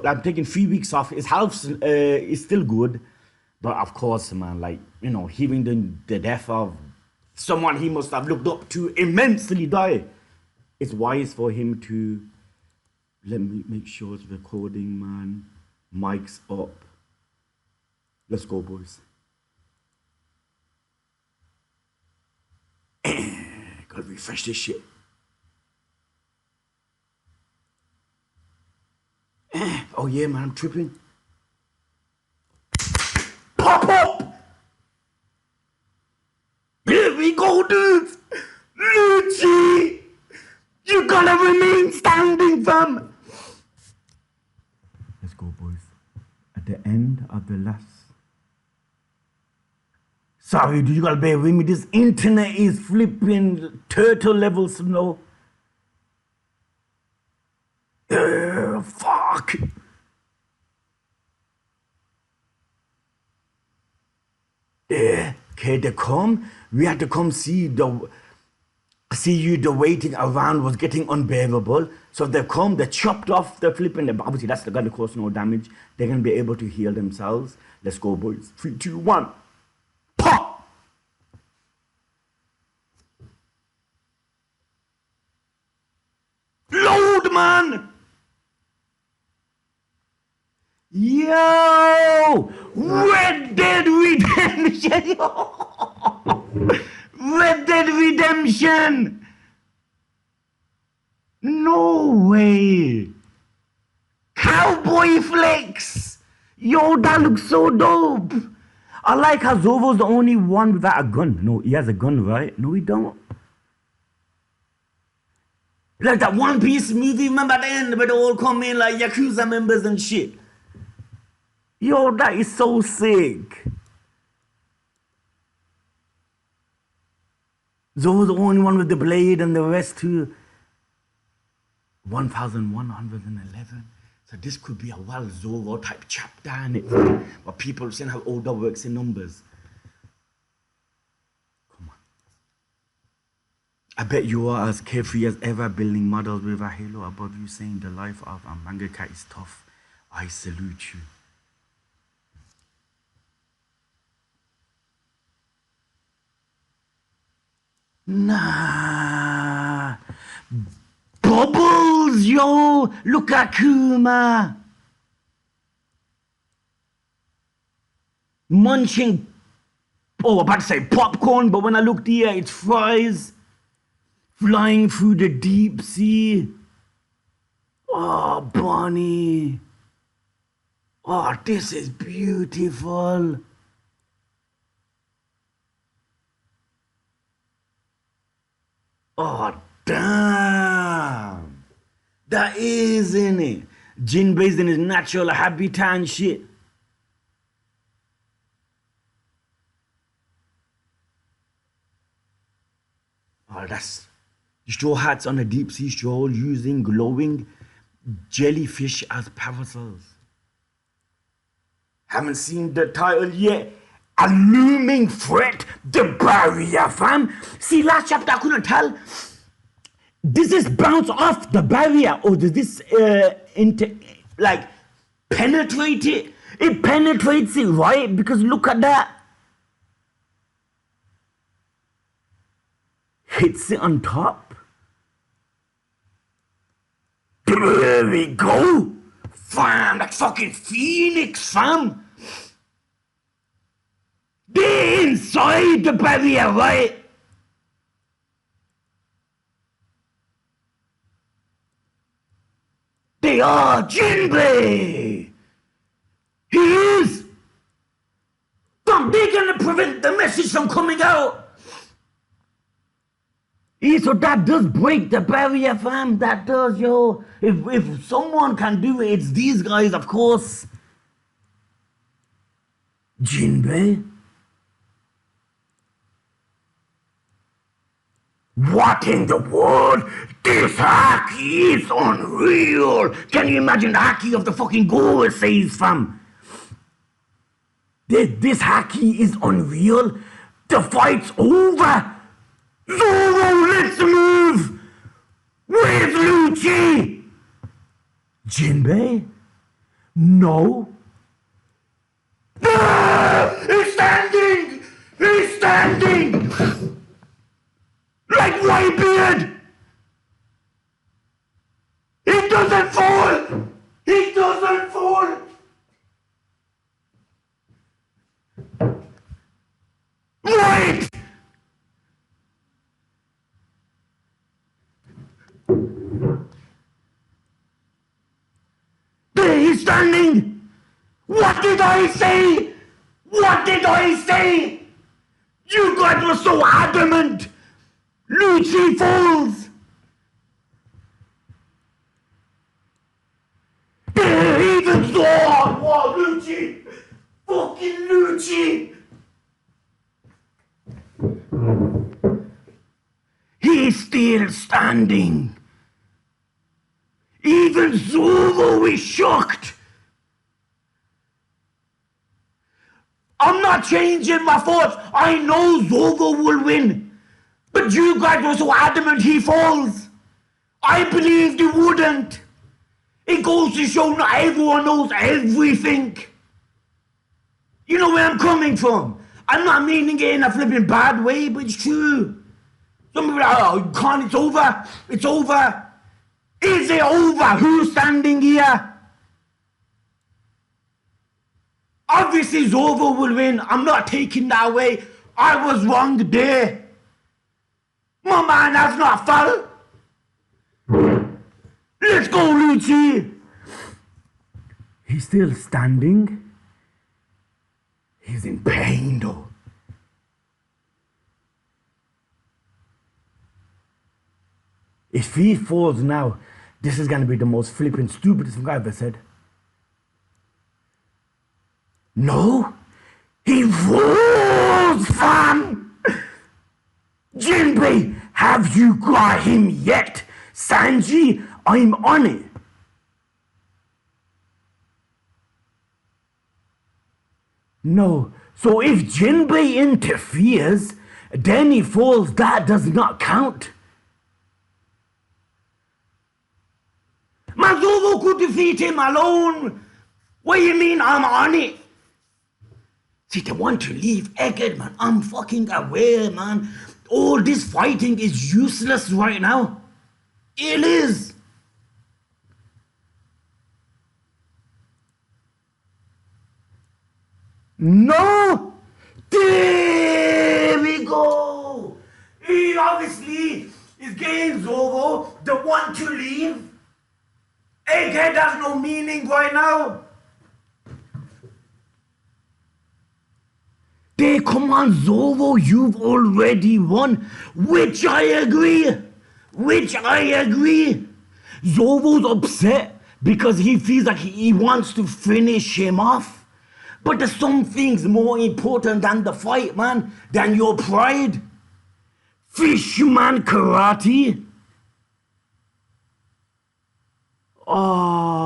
I'm taking 3 weeks off. His health is still good, but of course, man, like hearing the death of someone he must have looked up to immensely die, it's wise for him to let me make sure it's recording, man. Mic's up. Let's go, boys. Gotta refresh this shit. Oh yeah, man, I'm tripping. Pop up! Here we go, dudes! Lucci! You gotta remain standing, fam! Let's go, boys. At the end of the last... Sorry, dude, you gotta bear with me. This internet is flipping turtle level slow. Fuck. Okay, they come. We had to come see you. The waiting around was getting unbearable. So they come. They chopped off the flipping. Obviously, that's gonna cause no damage. They're gonna be able to heal themselves. Let's go, boys. 3, 2, 1. Pop. Load, man. Yo! Red Dead Redemption! Yo! Red Dead Redemption! No way! Cowboy flicks! Yo, that looks so dope! I like how Zoro's the only one without a gun. No, he has a gun, right? No, he don't. Like that One Piece movie, remember at the end where they all come in like Yakuza members and shit? Yo, that is so sick. Zoro's the only one with the blade and the rest too. 1111. So this could be a wild Zoro type chapter in it. But people saying how Oda works in numbers. Come on. I bet you are as carefree as ever building models with a halo above you saying the life of a mangaka is tough. I salute you. Nah. Bubbles, yo! Look at Kuma! Munching, oh, I'm about to say popcorn, but when I looked here, it's fries. Flying through the deep sea. Oh, Bonnie. Oh, this is beautiful. Oh, damn. That is in it. Jinbei's in his natural habitat and shit. Oh, that's straw hats on a deep sea stroll using glowing jellyfish as parasols. Haven't seen the title yet. A looming threat, the barrier, fam. See, last chapter I couldn't tell. Does this bounce off the barrier or does this penetrate it? It penetrates it, right? Because look at that. Hits it on top. There we go. Fam, that fucking phoenix, fam. They're inside the barrier, right? They are Jinbei! He is! Fam, they're gonna prevent the message from coming out! Yeah, so that does break the barrier, fam. That does, yo. If someone can do it, it's these guys, of course. Jinbei? What in the world? This Haki is unreal! Can you imagine the Haki of the fucking Gore says, fam? This Haki is unreal? The fight's over! Zoro, let's move! Where's Lucci? Jinbei? No. Ah! He's standing! He's standing! Like Whitebeard! He doesn't fall! He doesn't fall! Wait! There he's standing! What did I say? What did I say? You guys were so adamant! Lucci falls! There even Zoro! What, Lucci? Fucking Lucci! He's still standing. Even Zoro is shocked. I'm not changing my thoughts. I know Zoro will win. But you guys were so adamant he falls. I believed he wouldn't. It goes to show not everyone knows everything. You know where I'm coming from. I'm not meaning it in a flipping bad way, but it's true. Some people are like, oh, you can't, it's over. It's over. Is it over? Who's standing here? Obviously Zoro will win. I'm not taking that away. I was wrong there. My man has not fell. Let's go, Lucci. He's still standing. He's in pain though. If he falls now, this is gonna be the most flippin' stupidest thing I've ever said. No, he falls, fam! Jinbei, have you got him yet? Sanji, I'm on it. No, so if Jinbei interferes, then he falls, that does not count. Zoro could defeat him alone. What do you mean I'm on it? See, they want to leave Egghead, man. I'm fucking aware, man. All this fighting is useless right now. It is. No! There we go! He obviously is getting Zoro, the one to leave. Egghead has no meaning right now. There, come on, Zoro, you've already won. Which I agree. Zoro's upset because he feels like he wants to finish him off. But there's some things more important than the fight, man, than your pride. Fishman karate. Oh.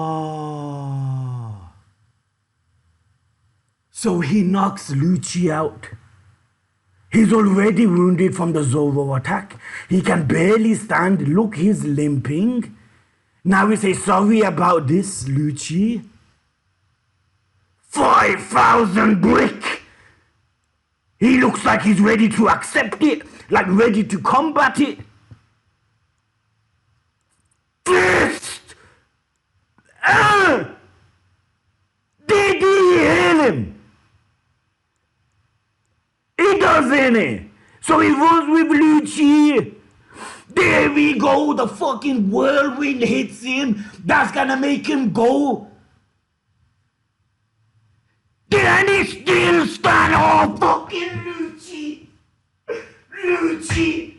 So he knocks Lucci out. He's already wounded from the Zoro attack. He can barely stand. Look, he's limping. Now we say sorry about this, Lucci. 5,000 brick! He looks like he's ready to accept it, like ready to combat it. Fist! Did he heal him? He doesn't it? So he runs with Lucci. There we go, the fucking whirlwind hits him. That's gonna make him go. Can he still stand? Oh, fucking Lucci! Lucci!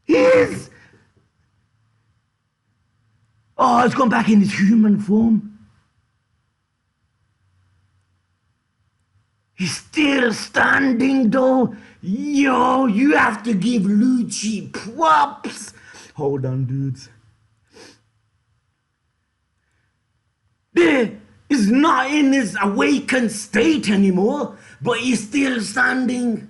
He's... Oh, he's gone back in his human form. He's still standing though. Yo, you have to give Lucci props. Hold on, dudes. There is not in his awakened state anymore, but he's still standing.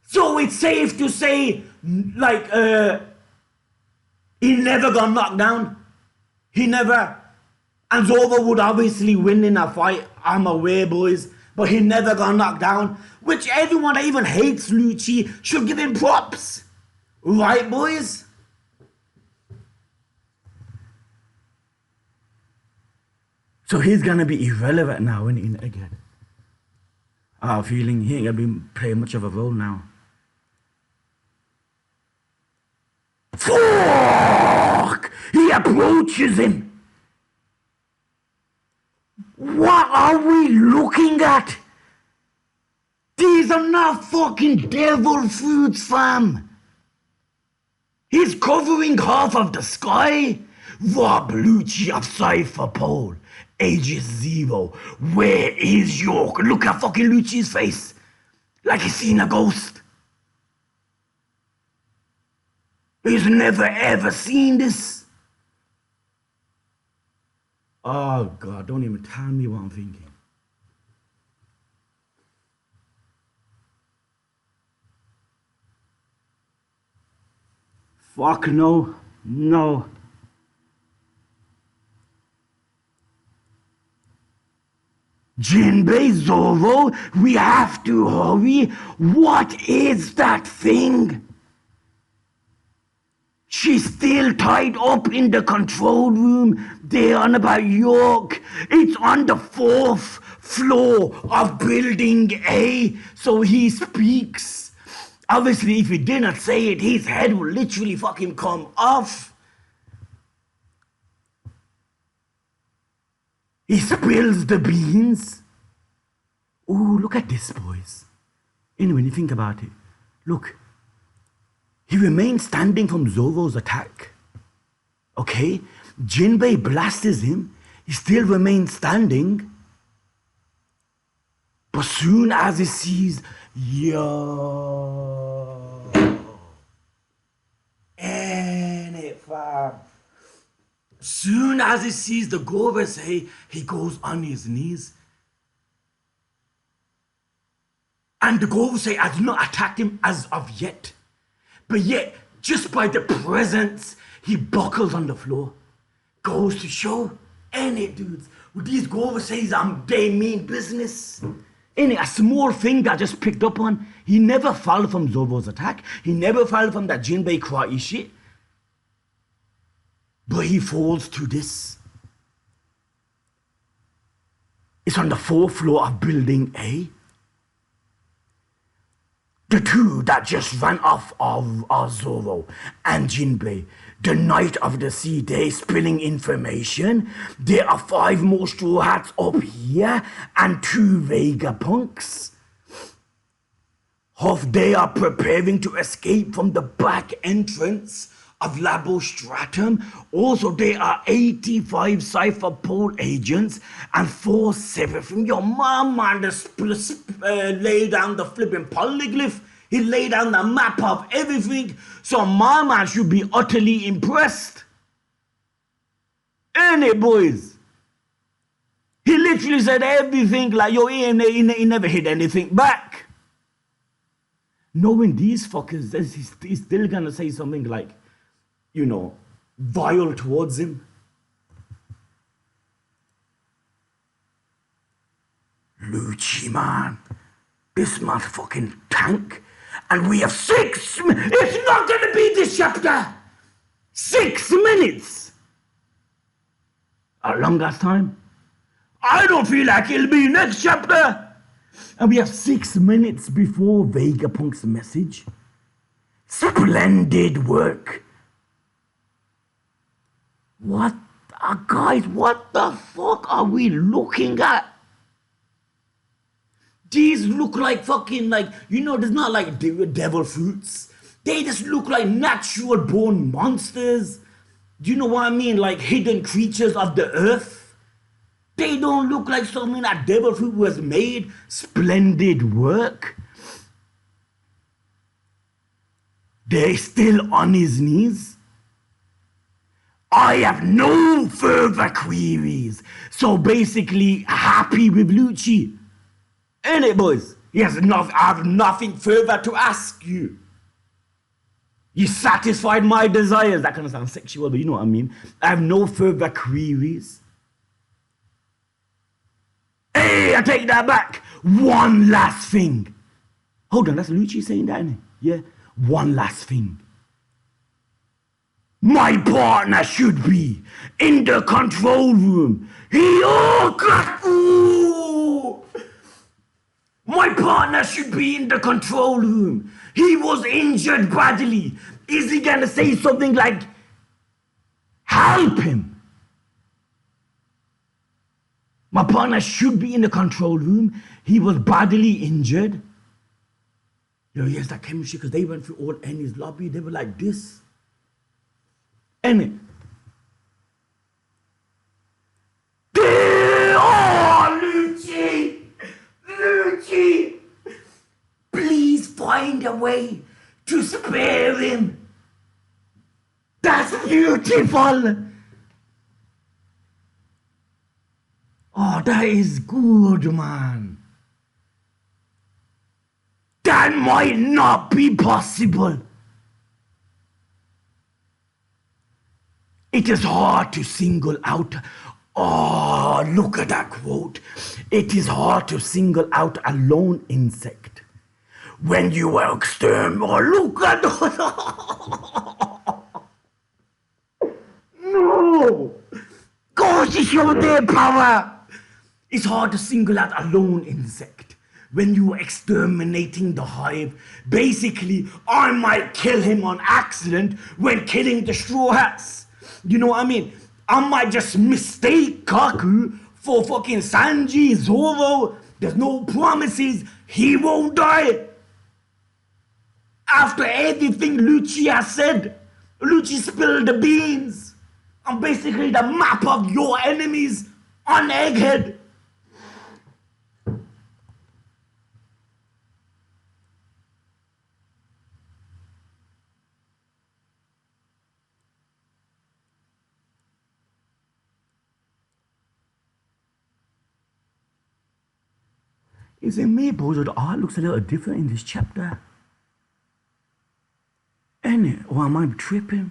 So it's safe to say, like, he never got knocked down. He never. And Zoro would obviously win in a fight, I'm aware, boys. But he never got knocked down, which everyone that even hates Lucci should give him props. Right, boys? So he's gonna be irrelevant now in again. I have a feeling he ain't gonna be playing much of a role now. Fuck! He approaches him. What are we looking at? These are not fucking devil fruits, fam. He's covering half of the sky. Rob Lucci of Cypher Pole. Ages 0. Where is your... Look at fucking Lucci's face. Like he's seen a ghost. He's never ever seen this. Oh God, don't even tell me what I'm thinking. Fuck no, no. Jinbei, Zoro, we have to hurry. What is that thing? She's still tied up in the control room. They're on about York. It's on the 4th floor of Building A. So he speaks. Obviously, if he didn't say it, his head will literally fucking come off. He spills the beans. Ooh, look at this, boys. Anyway, when you think about it, look. He remains standing from Zoro's attack. Okay? Jinbei blasts him. He still remains standing. But soon as he sees, yo, and it fam. Soon as he sees the Gorosei, he goes on his knees. And the Gorosei has not attacked him as of yet. But yet, just by the presence, he buckles on the floor. Goes to show, ain't it, dudes? With these Goroseis, they mean business. Ain't it? A small thing that I just picked up on. He never fell from Zoro's attack. He never fell from that Jinbei karate shit. But he falls to this. It's on the 4th floor of Building A. The two that just ran off of Zoro and Jinbei. The Night of the Sea, they spilling information. There are 5 more Straw Hats up here and 2 Vegapunks. They are preparing to escape from the back entrance of Labo Stratum. Also, there are 85 Cypher Pole agents and 4 Seraphim. Your mom man just lay down the flipping polyglyph. He laid down the map of everything. So my man should be utterly impressed. Ain't it, boys? He literally said everything like, yo, he never hit anything back. Knowing these fuckers, he's still gonna say something like, you know, vile towards him. Lucci, man. This motherfucking tank. And we have 6 minutes. It's not gonna be this chapter. 6 minutes. A long ass time. I don't feel like it'll be next chapter. And we have 6 minutes before Vegapunk's message. Splendid work. What, guys, what the fuck are we looking at? These look like fucking like, you know, there's not like devil fruits. They just look like natural born monsters. Do you know what I mean? Like hidden creatures of the earth. They don't look like something that devil fruit was made. Splendid work. They're still on his knees. I have no further queries. So basically, happy with Lucci. Ain't it, boys? I have nothing further to ask you. You satisfied my desires. That kind of sounds sexual, but you know what I mean. I have no further queries. Hey, I take that back. One last thing. Hold on, that's Lucci saying that, isn't it? Yeah. One last thing. My partner should be in the control room. My partner should be in the control room. He was injured badly. Is he gonna say something like, help him? My partner should be in the control room. He was badly injured. You know, he has that chemistry because they went through all Annie's lobby. They were like this. Annie. Oh, Lucci! Lucci! Please find a way to spare him. That's beautiful. Oh, that is good, man. That might not be possible. It is hard to single out. Oh, look at that quote. It is hard to single out a lone insect when you are exterminating. Oh, look at that. No. Gosh, they show their power. It's hard to single out a lone insect when you are exterminating the hive. Basically, I might kill him on accident when killing the Straw Hats. You know what I mean? I might just mistake Kaku for fucking Sanji, Zoro. There's no promises he won't die. After everything Lucci has said, Lucci spilled the beans. I'm basically the map of your enemies on Egghead. Is it me, boys, or the art looks a little different in this chapter? Ain't it? Or am I tripping?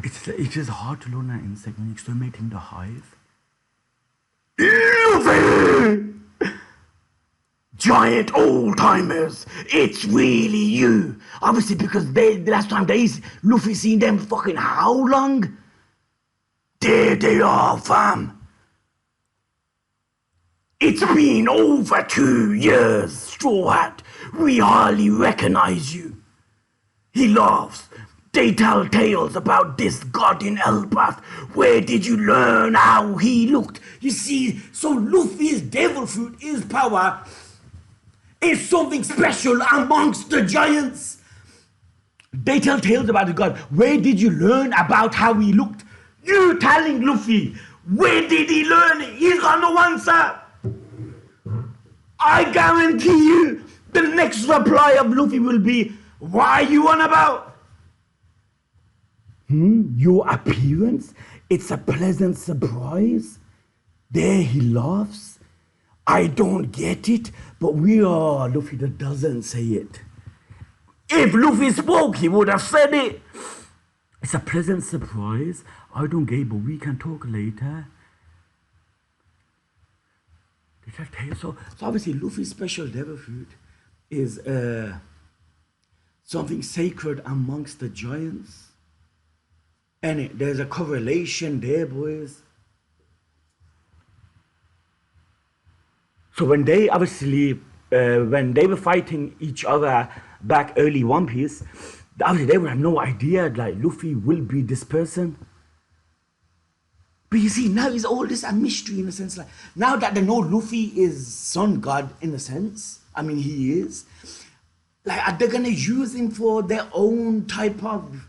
It is hard to learn that insect when you're exterminating the hive. Luffy! Giant old-timers, it's really you. Obviously, because the last time Luffy seen them fucking how long? There they are, fam. It's been over 2 years, Straw Hat. We hardly recognize you. He laughs. They tell tales about this god in Elbaf. Where did you learn how he looked? You see, so Luffy's devil fruit is power. Is something special amongst the giants. They tell tales about the god. Where did you learn about how he looked? You telling Luffy. Where did he learn it? He's got no answer. I guarantee you the next reply of Luffy will be, what are you on about? Your appearance? It's a pleasant surprise. There he laughs. I don't get it, but we are Luffy that doesn't say it. If Luffy spoke, he would have said it. It's a pleasant surprise. I don't get it, but we can talk later. So obviously Luffy's special devil fruit is something sacred amongst the giants. And there's a correlation there, boys. So when they obviously, when they were fighting each other back early One Piece, obviously they would have no idea like Luffy will be this person. But you see, now is all this a mystery in a sense. Like now that they know Luffy is Sun God in a sense, I mean he is. Like are they gonna use him for their own type of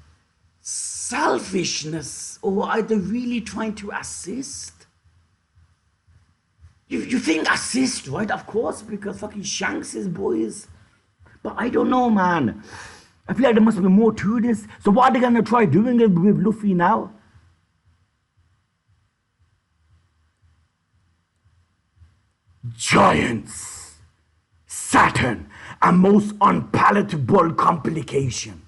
selfishness, or are they really trying to assist? You think assist, right? Of course, because fucking Shanks is boys. But I don't know, man. I feel like there must be more to this. So what are they gonna try doing it with Luffy now? Giants. Saturn. A most unpalatable complication.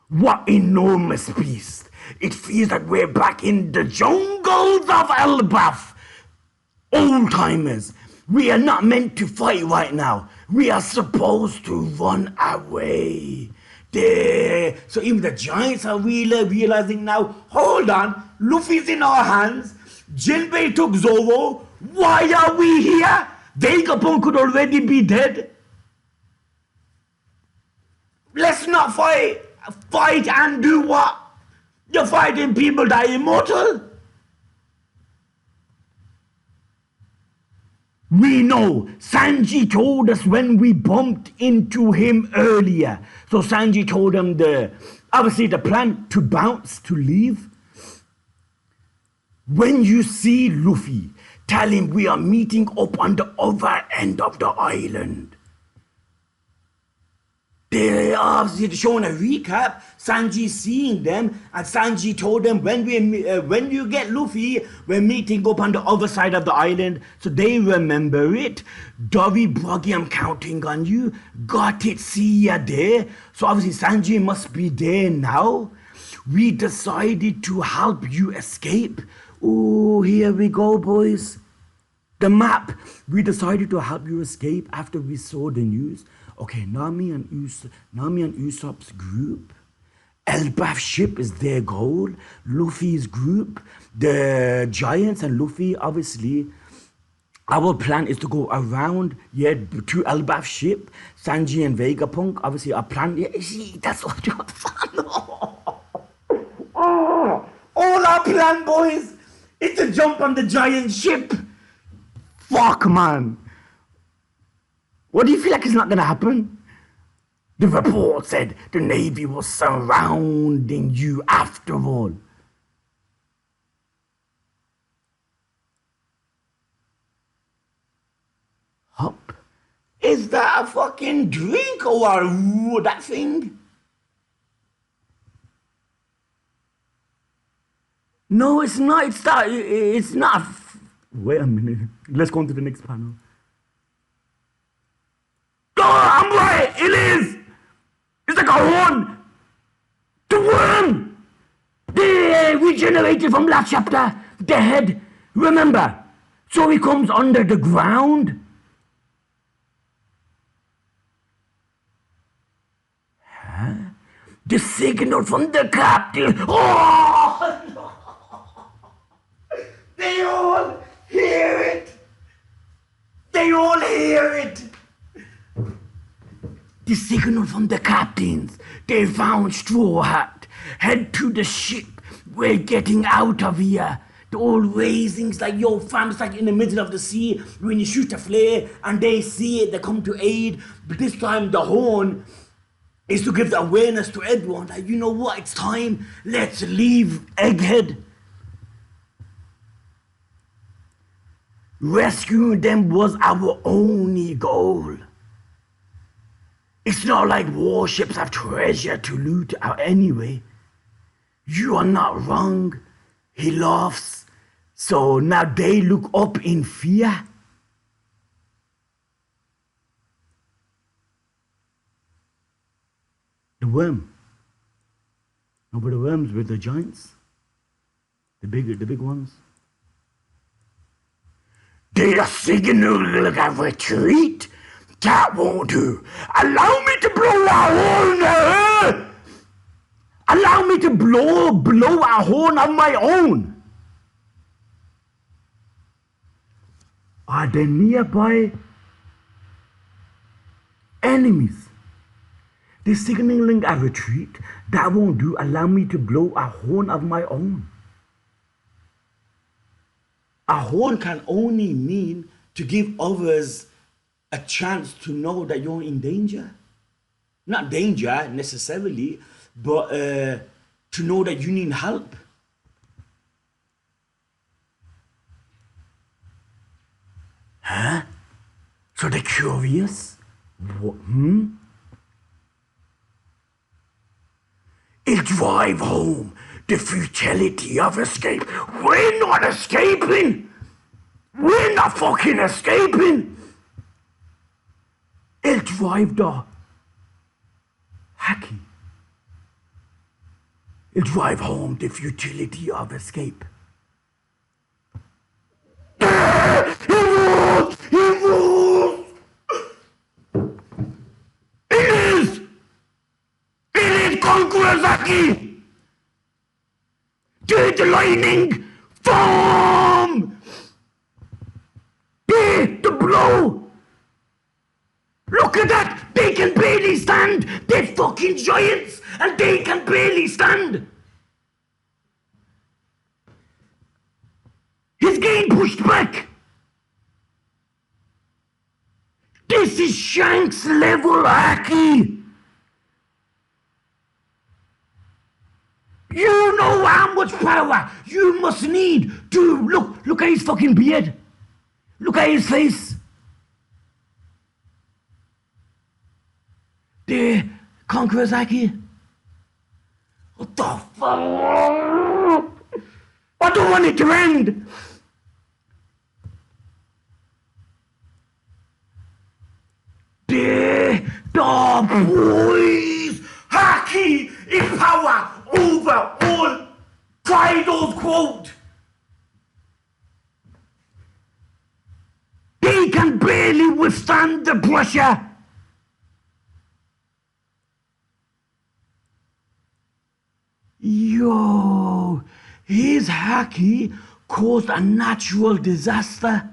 What enormous beast. It feels like we're back in the jungles of Elbaf. Old timers. We are not meant to fight right now. We are supposed to run away. There. So even the giants are really realizing now, hold on, Luffy's in our hands. Jinbei took Zoro. Why are we here? Vegapunk could already be dead. Let's not fight. Fight and do what? You're fighting people that are immortal? We know. Sanji told us when we bumped into him earlier. So Sanji told him obviously the plan to bounce, to leave. When you see Luffy, tell him, we are meeting up on the other end of the island. They obviously showing a recap. Sanji seeing them, and Sanji told them when you get Luffy, we're meeting up on the other side of the island. So they remember it. Dory Broggy, I'm counting on you. Got it. See ya there. So obviously Sanji must be there now. We decided to help you escape. Oh, here we go, boys. The map. We decided to help you escape after we saw the news. Okay, Nami and Usopp's group. Elbaf's ship is their goal. Luffy's group. The Giants and Luffy, obviously. Our plan is to go around, to Elbaf's ship. Sanji and Vegapunk, obviously, our plan. Yeah, see, that's what you're all our plan, boys, is to jump on the giant ship. Fuck, man. What do you feel like is not going to happen? The report said the Navy was surrounding you after all. Hop? Is that a fucking drink or that thing? No, it's not. It's not. Wait a minute. Let's go on to the next panel. Oh, I'm right. It is. It's like a horn. The worm. They regenerated from last chapter. The head. Remember. So he comes under the ground. Huh? The signal from the captain. Oh! They all hear it. They all hear it. The signal from the captains. They found Straw Hat. Head to the ship. We're getting out of here. The old raisings like, yo fam, it's like in the middle of the sea when you shoot a flare and they see it, they come to aid. But this time the horn is to give the awareness to everyone. Like, you know what, it's time. Let's leave Egghead. Rescuing them was our only goal. It's not like warships have treasure to loot out anyway. You are not wrong. He laughs. So now they look up in fear. The worm. No, but the worms with the giants. The big ones. They are signaling a retreat. That won't do. Allow me to blow a horn. Allow me to blow a horn of my own. Are there nearby enemies? They're signaling a retreat. That won't do. Allow me to blow a horn of my own. A horn can only mean to give others a chance to know that you're in danger. Not danger necessarily, but to know that you need help. Huh? So they're curious? What? It'll drive home the futility of escape. We're not escaping. We're not fucking escaping. It'll drive the Haki. It'll drive home the futility of escape. He rules! He rules! It is Conqueror's Haki! The lightning form! The blow! Look at that! They can barely stand! They're fucking giants! And they can barely stand! He's getting pushed back! This is Shanks level Haki! You know how much power you must need to look at his fucking beard. Look at his face. Conqueror's Haki. What the fuck? I don't want it to end. The boys. Haki is power over all. Kaido's quote. He can barely withstand the pressure. Yo, his Haki caused a natural disaster.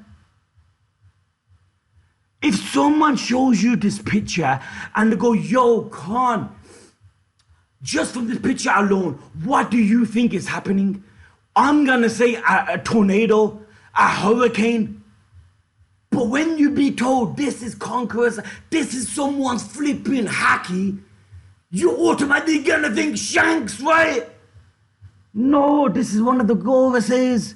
If someone shows you this picture and they go, yo, Khan, just from this picture alone, what do you think is happening? I'm gonna say a tornado, a hurricane. But when you be told this is Conquerors, this is someone's flipping Haki, you automatically gonna think Shanks, right? No, this is one of the Goruses.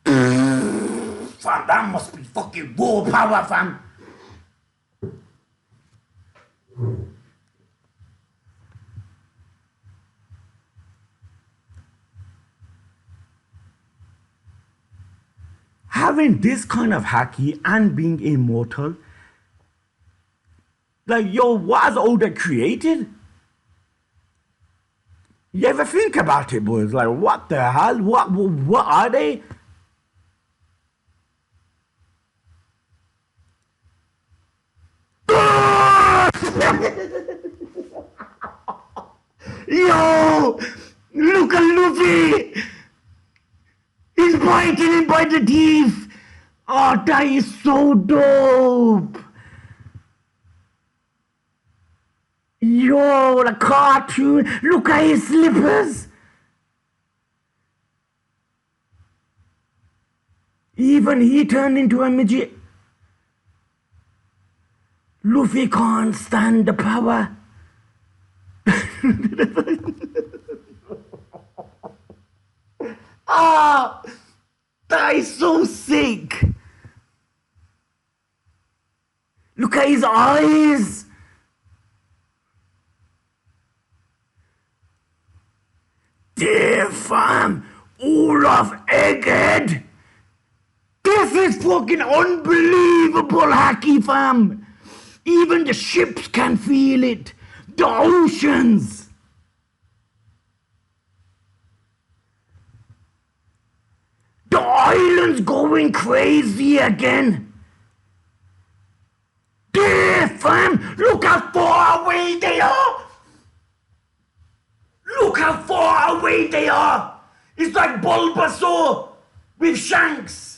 Fam, that must be fucking raw power, fam. Having this kind of Haki and being immortal, like, yo, what has Oda created? You ever think about it, boys? Like, what the hell? What are they? Yo! Look at Luffy! He's biting him by the teeth! Oh, that is so dope! Yo, the cartoon! Look at his slippers! Even he turned into a midget. Luffy can't stand the power. Ah, that is so sick. Look at his eyes. Dear fam, Olaf Egghead. This is fucking unbelievable, Haki fam. Even the ships can feel it. The oceans. The island's going crazy again. There, fam! Look how far away they are! Look how far away they are! It's like Bulbasaur with Shanks.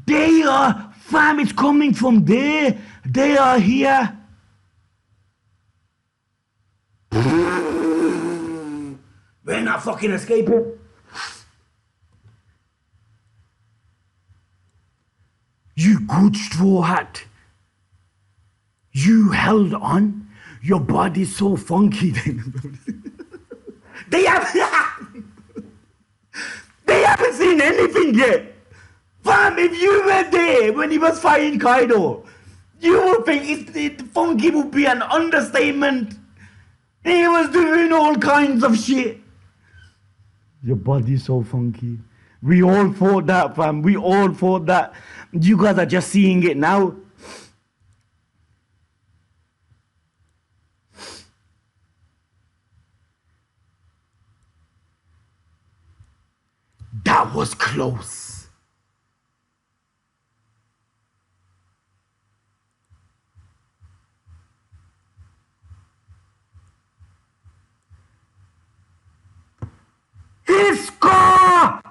They are, fam, it's coming from there. They are here. We're not fucking escaping. You good straw hat. You held on. Your body's so funky. They haven't seen anything yet. Fam, if you were there when he was fighting Kaido, you would think funky would be an understatement. He was doing all kinds of shit. Your body's so funky. We all thought that, fam. We all thought that. You guys are just seeing it now. That was close. His scar!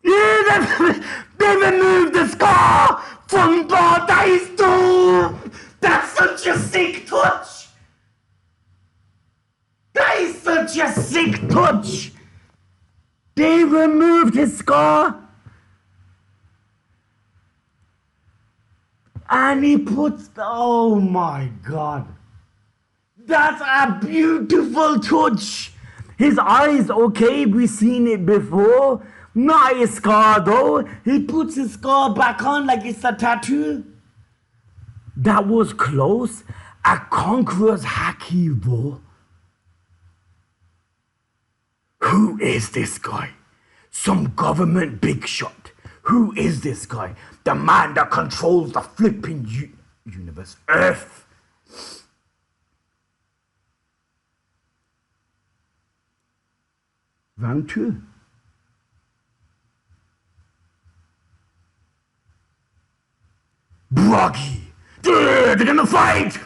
Yeah, they removed the scar from Paradise Dome! That's such a sick touch! That is such a sick touch! They removed his scar! And he puts the, oh my god. That's a beautiful touch. His eyes, okay, we've seen it before. Not his scar though. He puts his scar back on like it's a tattoo. That was close. A Conqueror's Haki though. Who is this guy? Some government big shot. Who is this guy? The man that controls the flipping universe, Earth. Round 2. Broggy. They're gonna fight.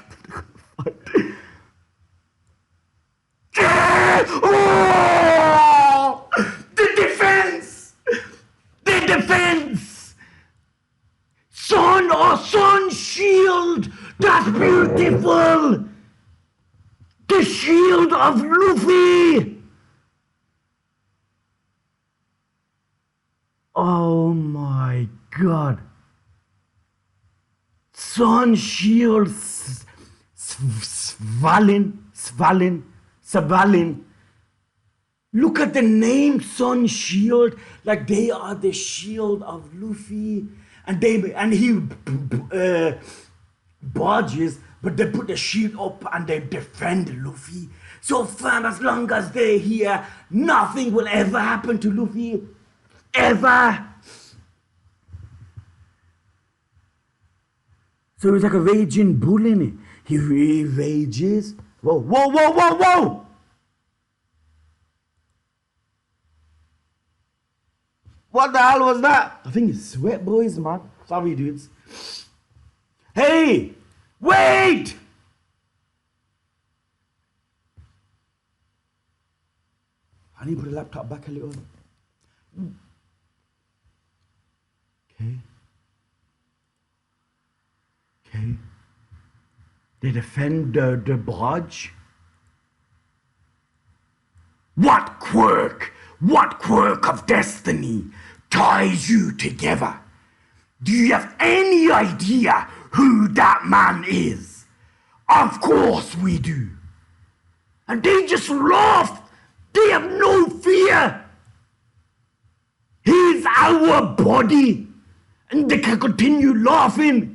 Oh! The defense. Sun shield. That's beautiful. The shield of Luffy. Oh my god. Sun shield Svalin. Look at the name Sun Shield, like they are the shield of Luffy, and he barges, but they put the shield up and they defend Luffy. So fam, as long as they're here, nothing will ever happen to Luffy, ever. So he's like a raging bull, innit? He rages. Whoa. What the hell was that? I think it's sweat, boys, man. Sorry, dudes. Hey! Wait! I need to put the laptop back a little. Okay. They defend the barge. What quirk of destiny ties you together? Do you have any idea who that man is? Of course we do. And they just laugh. They have no fear. He's our body. And they can continue laughing.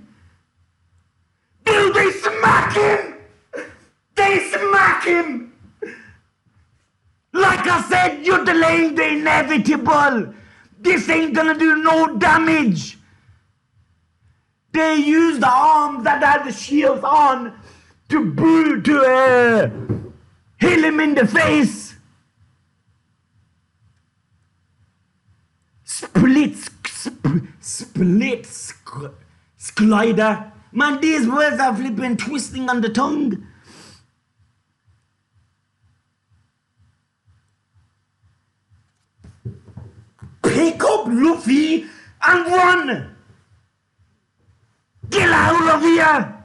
Dude, they smack him! Like I said, you're delaying the inevitable. This ain't gonna do no damage. They use the arms that had the shields on to hit him in the face. Split slider. Man, these words are flipping twisting on the tongue. Pick up Luffy and run! Get out of here!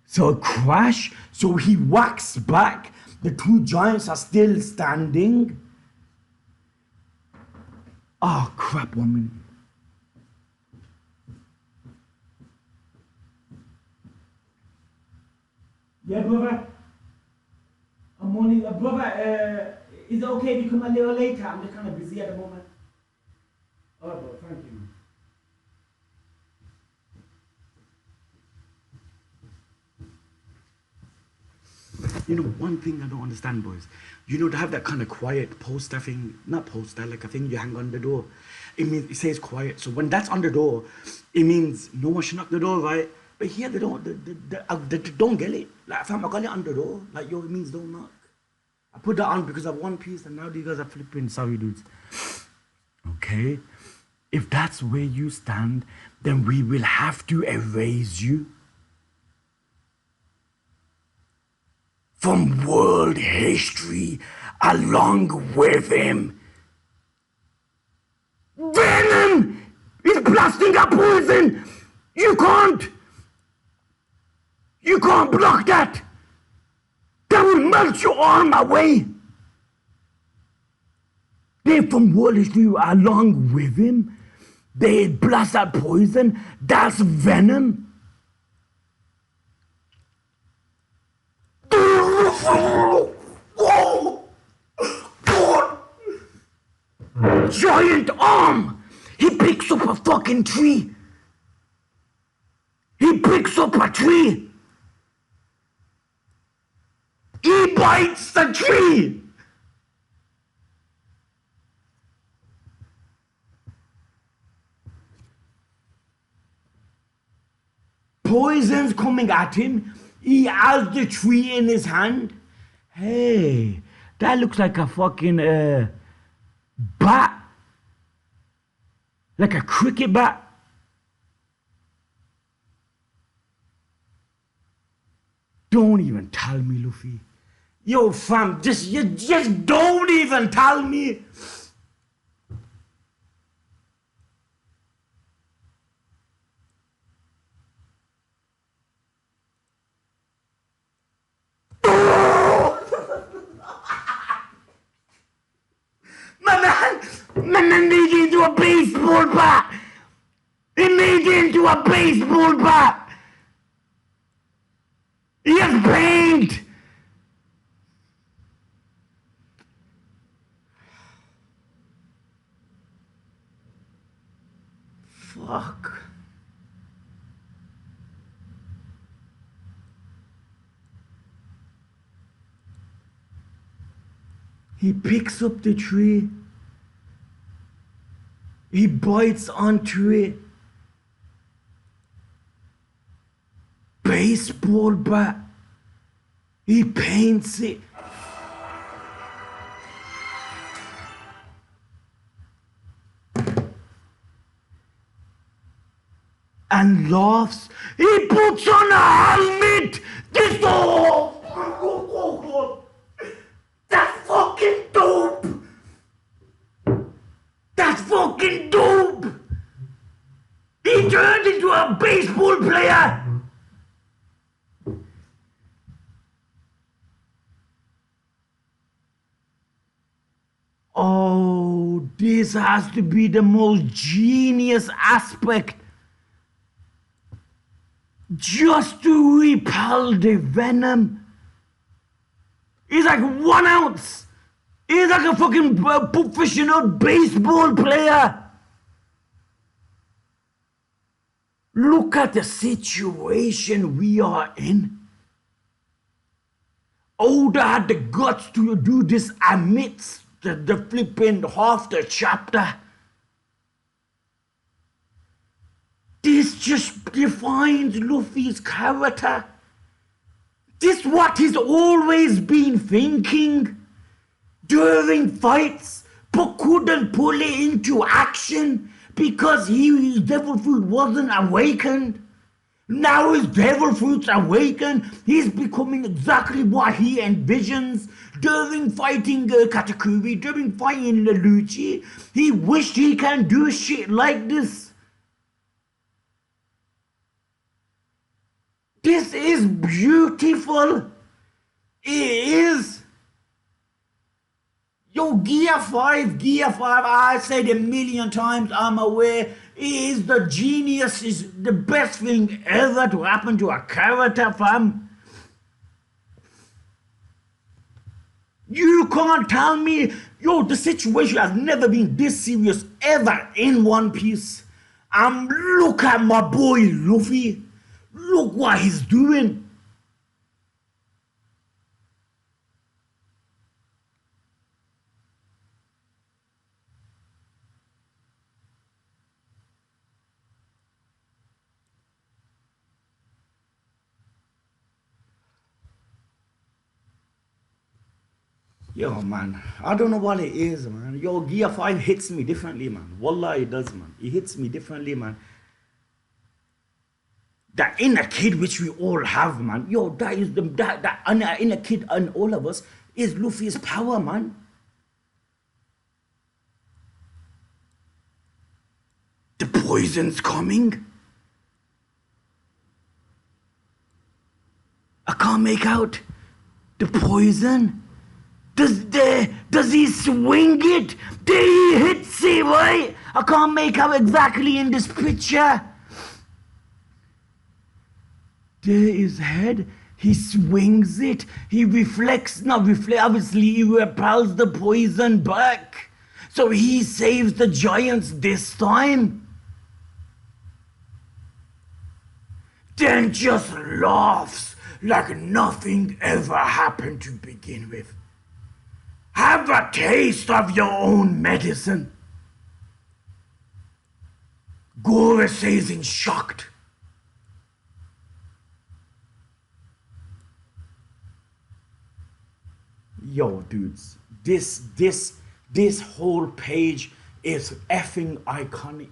So crash, so he whacks back. The two giants are still standing. Oh crap, 1 minute. Yeah, brother. I'm only, brother, is it okay if you come a little later? I'm just kind of busy at the moment. Oh, bro, thank you. You know, one thing I don't understand, boys. You know, to have that kind of quiet poster thing, not poster, like a thing you hang on the door. It means, it says quiet. So when that's on the door, it means no one should knock the door, right? But here they don't get it. Like, fam, I got it on the door. Like, yo, it means don't knock. I put that on because of One Piece, and now these guys are flipping. Sorry, dudes. Okay? If that's where you stand, then we will have to erase you from world history along with him. Venom is blasting a poison. You can't block that. That will melt your arm away. Then from world history along with him, They blast out poison. That's venom. Whoa! God! Giant arm! He picks up a fucking tree. He picks up a tree. He bites the tree. Poison's coming at him. He has the tree in his hand. Hey, that looks like a fucking bat. Like a cricket bat. Don't even tell me, Luffy. Yo, fam, just don't even tell me. My man made it into a baseball bat. He made it into a baseball bat. He has paint. Fuck. He picks up the tree. He bites onto it. Baseball bat. He paints it. And laughs. He puts on a helmet. This That's fucking dope. That's fucking dope. He turned into a baseball player. Oh, this has to be the most genius aspect. Just to repel the venom. He's like 1 ounce. He's like a fucking professional baseball player. Look at the situation we are in. Oda had the guts to do this amidst the flipping half the chapter. This just defines Luffy's character. This is what he's always been thinking during fights, but couldn't pull it into action because his devil fruit wasn't awakened. Now his devil fruit's awakened. He's becoming exactly what he envisions during fighting Katakuri, during fighting Lucci. He wished he can do shit like this. This is beautiful. It is. Yo, Gear 5, I said a million times, I'm aware, it is the genius, is the best thing ever to happen to a character, fam. You can't tell me, yo, the situation has never been this serious ever in One Piece. Look at my boy Luffy. Look what he's doing. Yo, man, I don't know what it is, man. Yo, Gear 5 hits me differently, man. Wallah, it does, man. It hits me differently, man. That inner kid which we all have, man. Yo, that is that inner kid in all of us is Luffy's power, man. The poison's coming. I can't make out. The poison. Does he swing it? Did he hit it, right? I can't make out exactly in this picture. There his head. He swings it. He reflects, not reflect, obviously he repels the poison back. So he saves the giants this time. Then just laughs like nothing ever happened to begin with. Have a taste of your own medicine. Gore says in shocked. Yo, dudes, this whole page is effing iconic.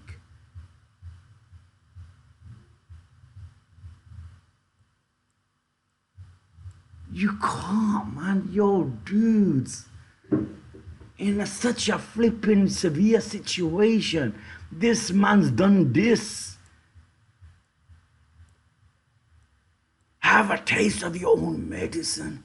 You can't, man. Yo, dudes, in such a flipping severe situation, this man's done this. Have a taste of your own medicine.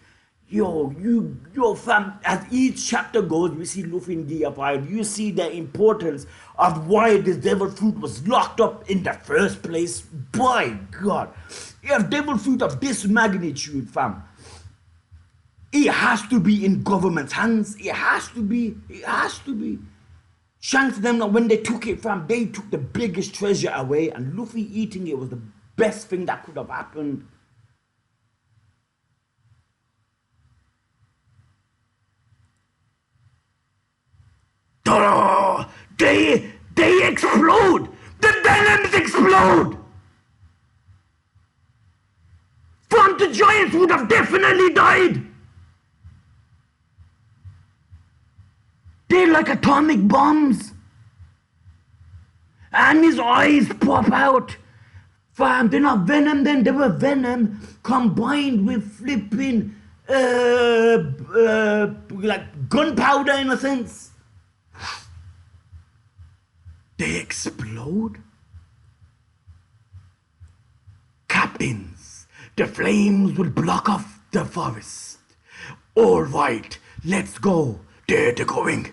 Yo, fam, as each chapter goes, we see Luffy in Gear 5. You see the importance of why this devil fruit was locked up in the first place. By God, you have devil fruit of this magnitude, fam. It has to be in government's hands. It has to be. Shanks them, when they took it, fam, they took the biggest treasure away, and Luffy eating it was the best thing that could have happened. They explode! The venoms explode! From the giants would have definitely died! They're like atomic bombs! And his eyes pop out! Fam, they're not venom then, they were venom combined with flipping like gunpowder in a sense. They explode? Captains, the flames will block off the forest. All right, let's go. They're going.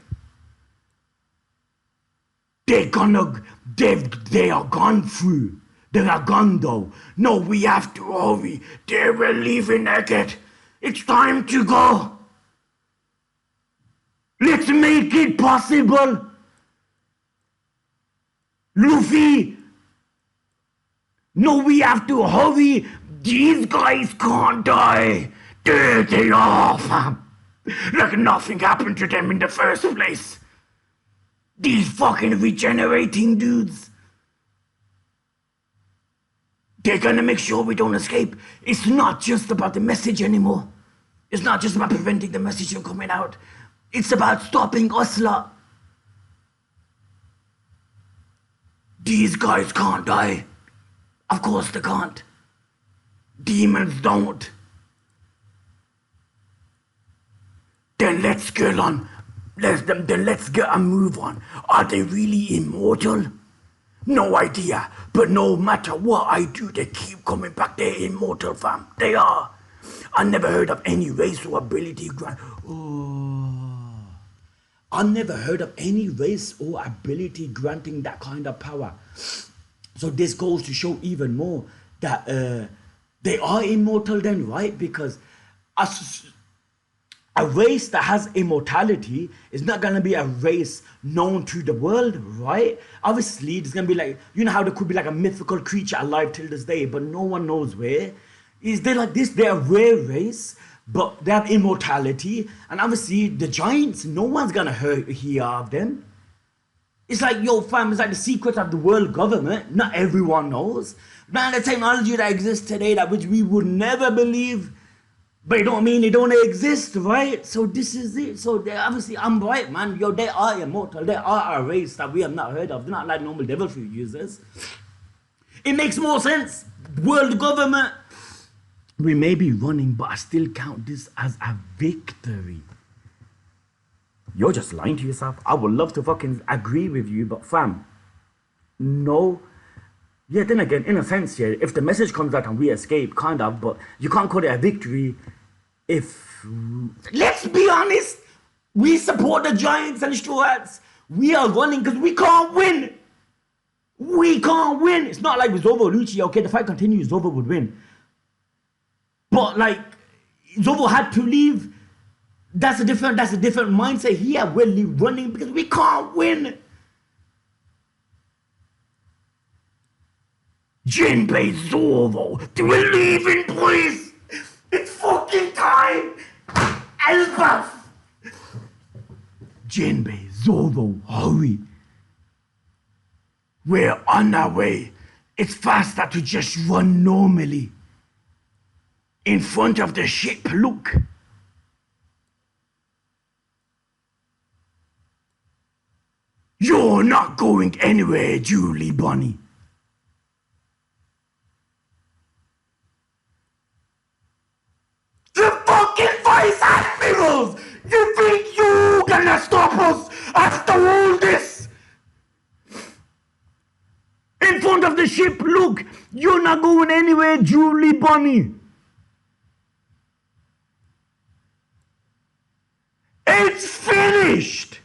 They are gone through. They are gone though. No, we have to hurry. They were leaving naked. It's time to go. Let's make it possible. Luffy! No, we have to hurry! These guys can't die! There they are, fam! Like nothing happened to them in the first place! These fucking regenerating dudes! They're gonna make sure we don't escape. It's not just about the message anymore. It's not just about preventing the message from coming out. It's about stopping us lot. These guys can't die. Of course they can't. Demons don't. Then let's get on. Let's get a move on. Are they really immortal? No idea. But no matter what I do, they keep coming back. They're immortal, fam. They are. I never heard of any race or ability grant. I never heard of any race or ability granting that kind of power. So this goes to show even more that they are immortal then, right? Because a race that has immortality is not going to be a race known to the world, right? Obviously, there's going to be like, you know how there could be like a mythical creature alive till this day, but no one knows where. Is they like this? They're a rare race. But they have immortality, and obviously the giants, no one's gonna hear of them. It's like, yo fam, it's like the secrets of the world government, not everyone knows. Man, the technology that exists today, that which we would never believe, but it don't mean they don't exist, right? So this is it. So they obviously, I'm right, man. Yo, they are immortal. They are a race that we have not heard of. They're not like normal devil fruit users. It makes more sense. World government. We may be running, but I still count this as a victory. You're just lying to yourself. I would love to fucking agree with you, but fam, no. Yeah, then again, in a sense, yeah, if the message comes out and we escape, kind of, but you can't call it a victory Let's be honest, we support the Giants and Straw Hats. We are running because we can't win. We can't win. It's not like with Zoro Lucci. Okay, the fight continues, Zoro would win. But like, Zoro had to leave. That's a different mindset here. We're running because we can't win. Jinbei, Zoro, we're leaving, please. It's fucking time. Help us. Jinbei, Zoro, hurry. We're on our way. It's faster to just run normally. In front of the ship, look. You're not going anywhere, Julie Bunny. The fucking Vice Admirals! You think you gonna stop us after all this? In front of the ship, look! You're not going anywhere, Julie Bunny! It's finished!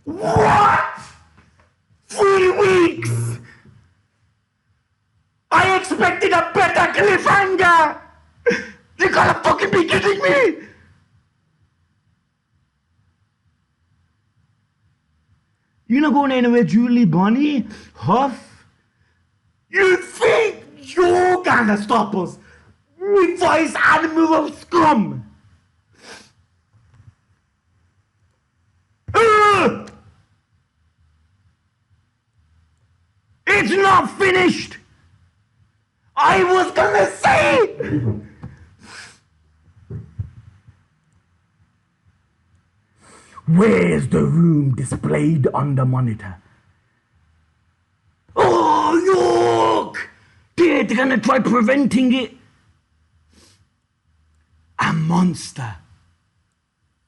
What? 3 weeks? I expected a better cliffhanger! You gotta fucking be kidding me! You're not going anywhere, Julie Bunny? Huff? You think you're gonna stop us? You Vice Admiral scum! It's not finished! I was gonna say! Where's the room displayed on the monitor? Oh, look! They're gonna try preventing it. A monster.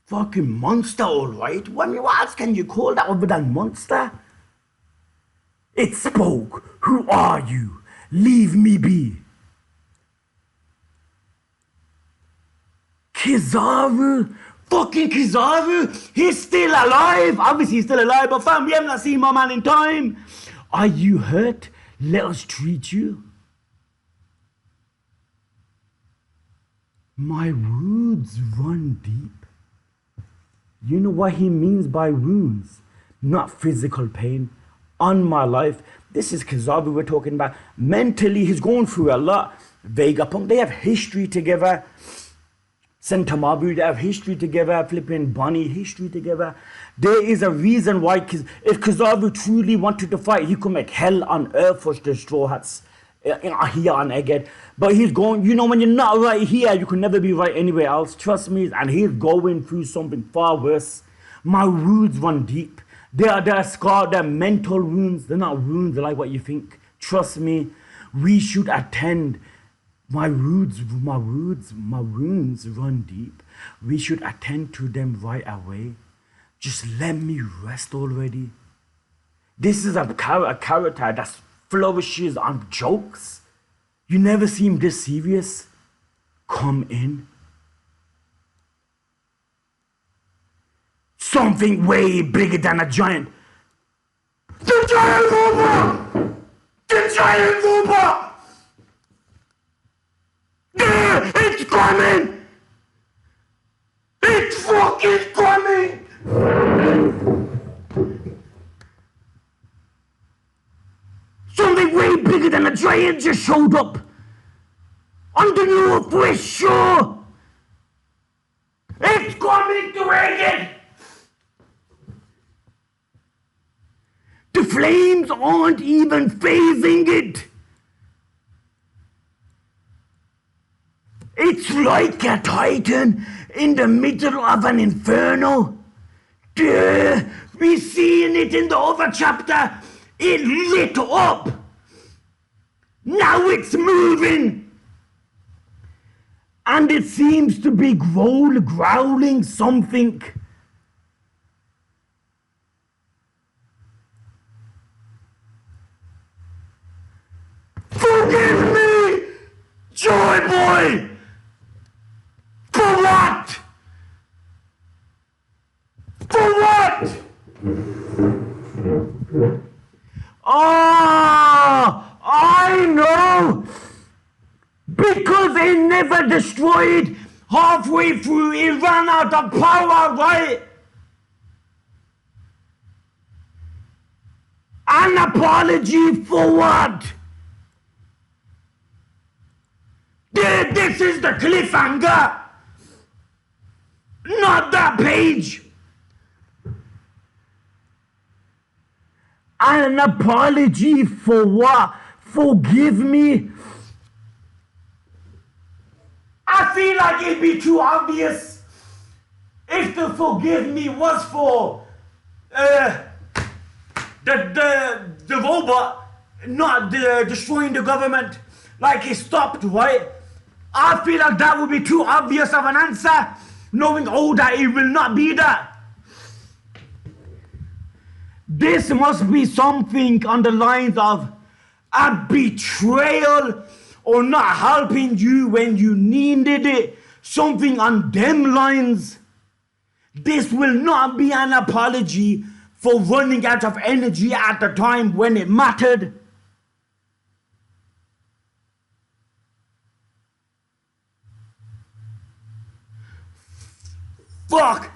Fucking monster, alright? What else can you call that other than monster? It spoke. Who are you? Leave me be. Kizaru? Fucking Kizaru? He's still alive. Obviously he's still alive, but fam, we have not seen my man in time. Are you hurt? Let us treat you. My wounds run deep. You know what he means by wounds? Not physical pain. On my life, this is Kizaru we're talking about. Mentally, he's going through a lot. Vegapunk, they have history together. Sentomaru, they have history together. Flipping Bunny, history together. There is a reason why, if Kizaru truly wanted to fight, he could make hell on earth for the Straw Hats. Here on Egghead. But he's going, you know, when you're not right here, you can never be right anywhere else. Trust me. And he's going through something far worse. My wounds run deep. They're scarred, they're mental wounds. They're not wounds like what you think. Trust me, we should attend. My wounds run deep. We should attend to them right away. Just let me rest already. This is a character that flourishes on jokes. You never see him this serious. Come in. Something way bigger than a giant. The giant robot! The giant robot! It's coming! It's fucking coming! Something way bigger than a giant just showed up on the Northwest Shore. It's coming to Reagan! The flames aren't even phasing it. It's like a titan in the middle of an inferno. Duh, we seen it in the other chapter. It lit up. Now it's moving. And it seems to be growling something. For Forgive me! Joy boy! For what? For what? Oh, I know! Because he never destroyed halfway through, he ran out of power, right? An apology for what? This is the cliffhanger, not that page. An apology for what? Forgive me? I feel like it'd be too obvious if the forgive me was for the robot, not destroying the government, like he stopped, right? I feel like that would be too obvious of an answer, knowing that it will not be that. This must be something on the lines of a betrayal or not helping you when you needed it. Something on them lines. This will not be an apology for running out of energy at the time when it mattered. Fuck!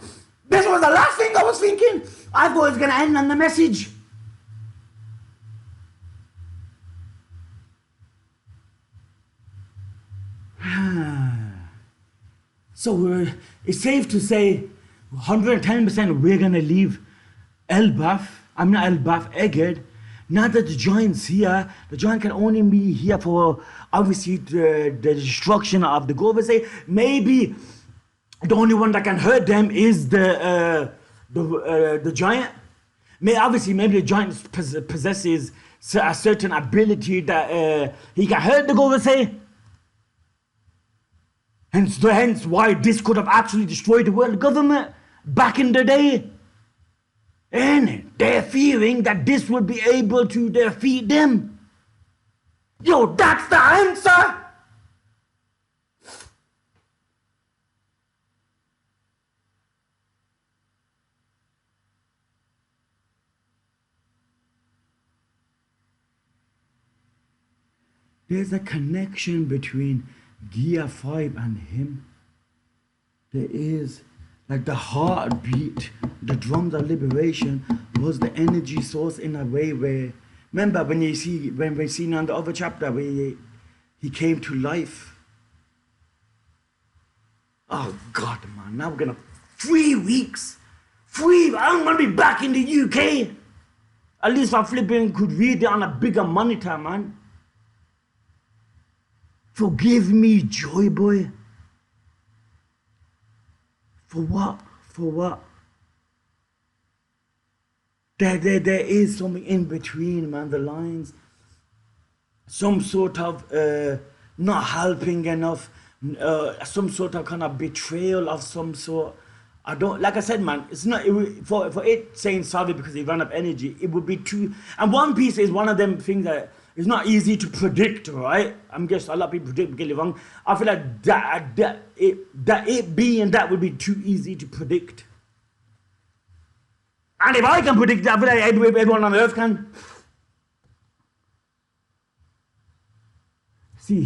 This was the last thing I was thinking. I thought it was gonna end on the message. So it's safe to say 110% we're gonna leave Elbaf, Egged. Now that the giant's here, the giant can only be here for obviously the destruction of the Govase. Maybe the only one that can hurt them is the giant. Maybe the giant possesses a certain ability that he can hurt the Govase. Hence why this could have actually destroyed the world government back in the day. And they're fearing that this would be able to defeat them. Yo, that's the answer! There's a connection between Gear 5 and him. There is, like the heartbeat, the drums of liberation was the energy source in a way where, remember when we seen on the other chapter where he came to life. Oh God, man, now we're gonna 3 weeks. I'm gonna be back in the UK. At least I flipping could read it on a bigger monitor, man. Forgive me, Joy Boy. For what? For what? There is something in between, man, the lines. Some sort of not helping enough, some sort of kind of betrayal of some sort. I don't, like I said, man, it's not, for it saying sorry because he ran up energy, it would be too, and One Piece is one of them things that it's not easy to predict, right? I'm guessing a lot of people predict, get it wrong. I feel like that it being that would be too easy to predict. And if I can predict that, I feel like everyone on earth can. See,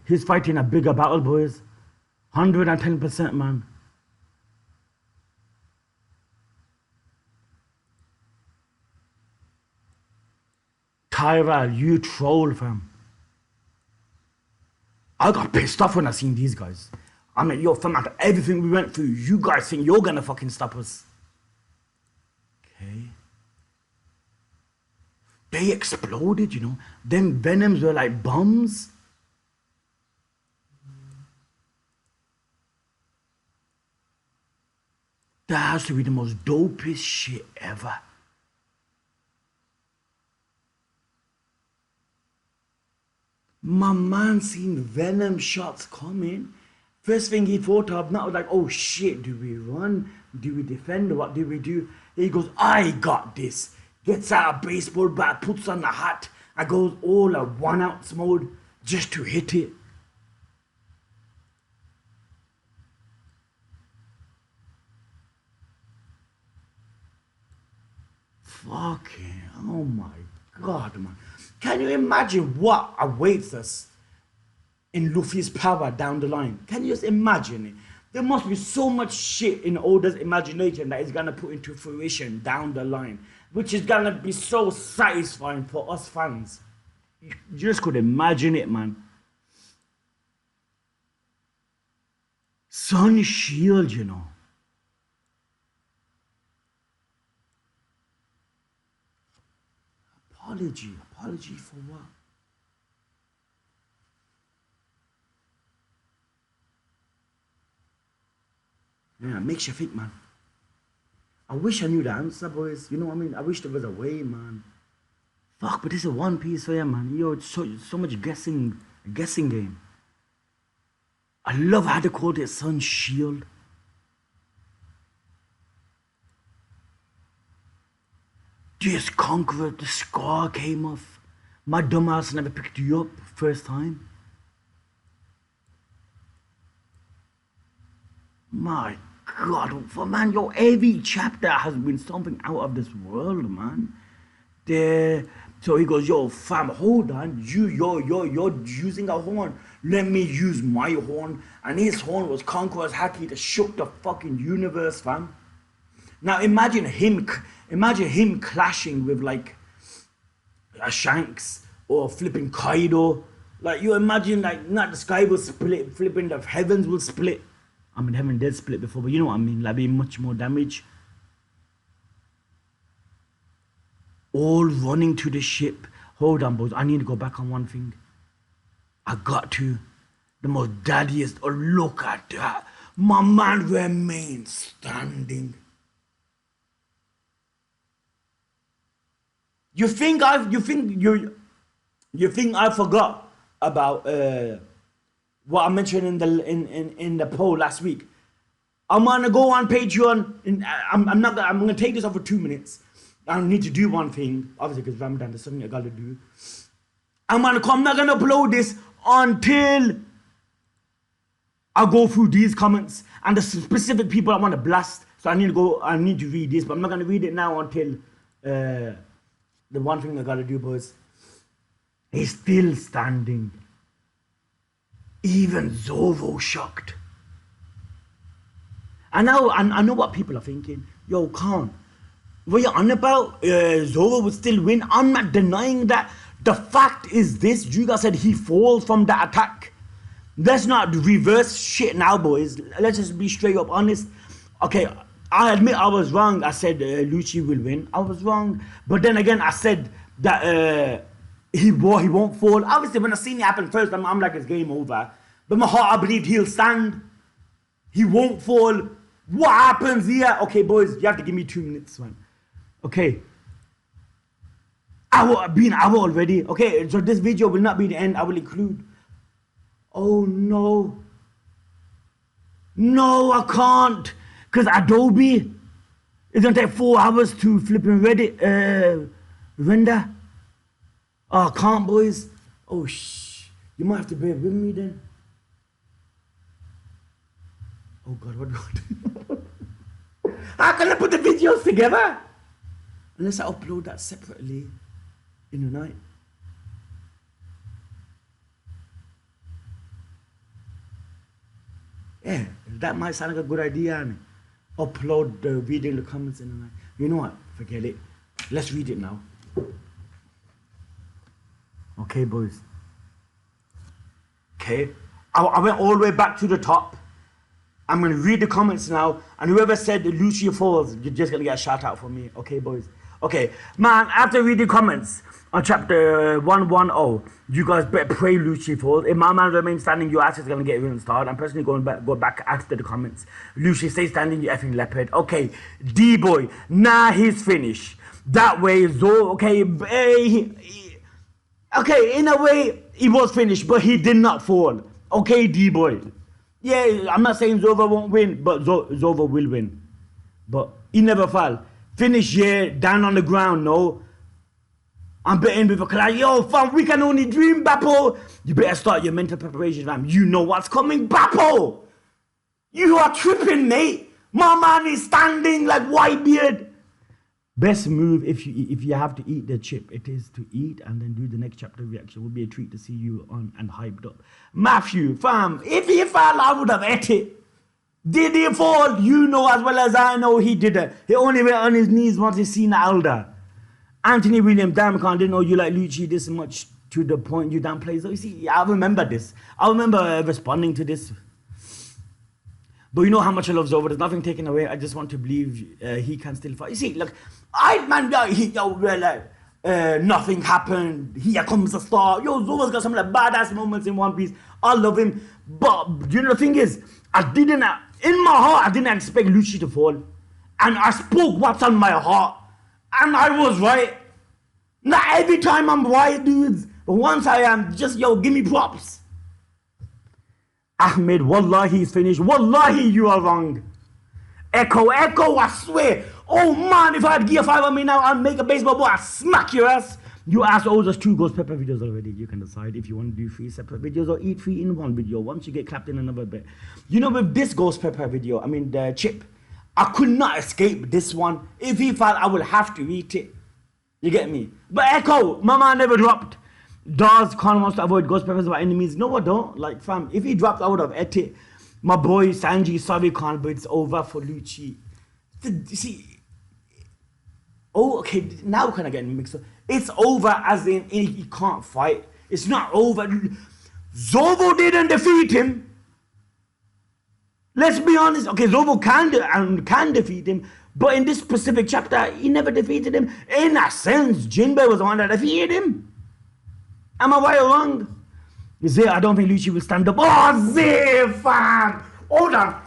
he's fighting a bigger battle, boys. 110%, man. Tyra, you troll, fam. I got pissed off when I seen these guys. I mean, yo, fam, after everything we went through, you guys think you're gonna fucking stop us. Okay. They exploded, you know. Them venoms were like bombs. That has to be the most dopest shit ever. My man seen venom shots coming. First thing he thought of, not like, oh shit, do we run? Do we defend? What do we do? He goes, I got this. Gets out a baseball bat, puts on a hat, I goes all at 1 ounce mode just to hit it. Fucking, oh my God, man. Can you imagine what awaits us in Luffy's power down the line? Can you just imagine it? There must be so much shit in Oda's imagination that he's gonna put into fruition down the line, which is gonna be so satisfying for us fans. You just could imagine it, man. Sun Shield, you know. Apology for what? Yeah, it makes you think, man. I wish I knew the answer, boys. You know what I mean? I wish there was a way, man. Fuck, but this is One Piece, so yeah, man. Yo, it's so much guessing game. I love how they called it Sun Shield. Just Conqueror, the scar came off. My dumbass never picked you up first time. My God, for man, yo, every chapter has been something out of this world, man. So he goes, yo, fam, hold on, you're using a horn. Let me use my horn. And his horn was Conqueror's Haki that shook the fucking universe, fam. Now imagine him clashing with like a Shanks or flipping Kaido. Like you imagine like not the sky will split, flipping the heavens will split. I mean heaven did split before, but you know what I mean, like being much more damage. All running to the ship. Hold on, boys, I need to go back on one thing. I got to. The most daddiest, oh look at that. My man remains standing. You think I forgot about what I mentioned in the poll last week? I'm gonna go on Patreon and I'm gonna take this off for 2 minutes. I need to do one thing, obviously because Ramadan is something I gotta do. I'm not gonna upload this until I go through these comments and the specific people I want to blast. So I need to read this, but I'm not gonna read it now until the one thing I gotta do, boys. He's still standing. Even Zoro shocked. I know what people are thinking. Yo, Khan, what you on about? Zoro would still win. I'm not denying that. The fact is this, you guys said he falls from the attack. Let's not reverse shit now, boys. Let's just be straight up honest. Okay, I admit I was wrong. I said Lucci will win. I was wrong. But then again, I said that he won't fall. Obviously, when I seen it happen first, I'm like, it's game over. But my heart, I believed he'll stand. He won't fall. What happens here? Okay, boys, you have to give me 2 minutes, man. Okay. Hour already. Okay, so this video will not be the end. I will include. Oh, no. No, I can't. Because Adobe is going to take 4 hours to flipping render. Oh, I can't, boys. Oh, you might have to bear with me then. Oh, God, what do I do? How can I put the videos together? Unless I upload that separately in the night. Yeah, that might sound like a good idea. And upload the video in the comments in the night. You know what? Forget it. Let's read it now. Okay, boys. Okay. I went all the way back to the top. I'm going to read the comments now. And whoever said Lucci falls, you're just going to get a shout out from me. Okay, boys. Okay. Man, after reading comments on chapter 110, you guys better pray Lucci falls. If my man remains standing, your ass is going to get reinstalled. I'm personally go back after the comments. Lucci, stay standing, you effing leopard. Okay. D-boy. Nah, he's finished. That way, Zoro. Okay. Okay, in a way, he was finished, but he did not fall. Okay, D-boy. Yeah, I'm not saying Zoro won't win, but Zoro will win. But he never fell. Finish, yeah, down on the ground, no. I'm betting with a client, yo, fam, we can only dream, Bappo. You better start your mental preparation, fam. You know what's coming, Bappo. You are tripping, mate. My man is standing like Whitebeard. Best move if you have to eat the chip, it is to eat and then do the next chapter reaction. It will be a treat to see you on and hyped up. Matthew, fam, if he fell, I would have ate it. Did he fall? You know as well as I know he didn't. He only went on his knees once he seen the elder. Anthony William, damn, I didn't know you like Lucci this much to the point you downplay. So you see, I remember this. I remember responding to this. But you know how much I love Zoro. There's nothing taken away. I just want to believe he can still fight. You see, look, nothing happened. Here comes the star. Yo, Zoro's got some like badass moments in One Piece. I love him. But you know the thing is, in my heart, I didn't expect Lucci to fall. And I spoke what's on my heart. And I was right. Not every time I'm right, dudes. But once I am, just, yo, give me props. Ahmed, wallahi, he's finished. Wallahi, you are wrong. Echo, I swear. Oh man, if I had Gear 5 on me now, I'd make a baseball ball, I'd smack your ass. You asked, oh, there's 2 Ghost Pepper videos already. You can decide if you want to do 3 separate videos or eat 3 in one video once you get clapped in another bit. You know, with this Ghost Pepper video, I mean, the chip, I could not escape this one. If he fell, I would have to eat it. You get me? But Echo, my man never dropped. Does Khan wants to avoid Ghost Peppers by enemies? No, I don't. Like, fam, if he dropped, I would have ate it. My boy Sanji, sorry, Khan, but it's over for Lucci. You see, oh, okay, now can I get mixed up? It's over as in he can't fight. It's not over. Zoro didn't defeat him. Let's be honest. Okay, Zoro can defeat him, but in this specific chapter, he never defeated him. In a sense, Jinbei was the one that defeated him. Am I right or wrong? Zay, I don't think Lucci will stand up. Oh, Zay, fam! Hold on.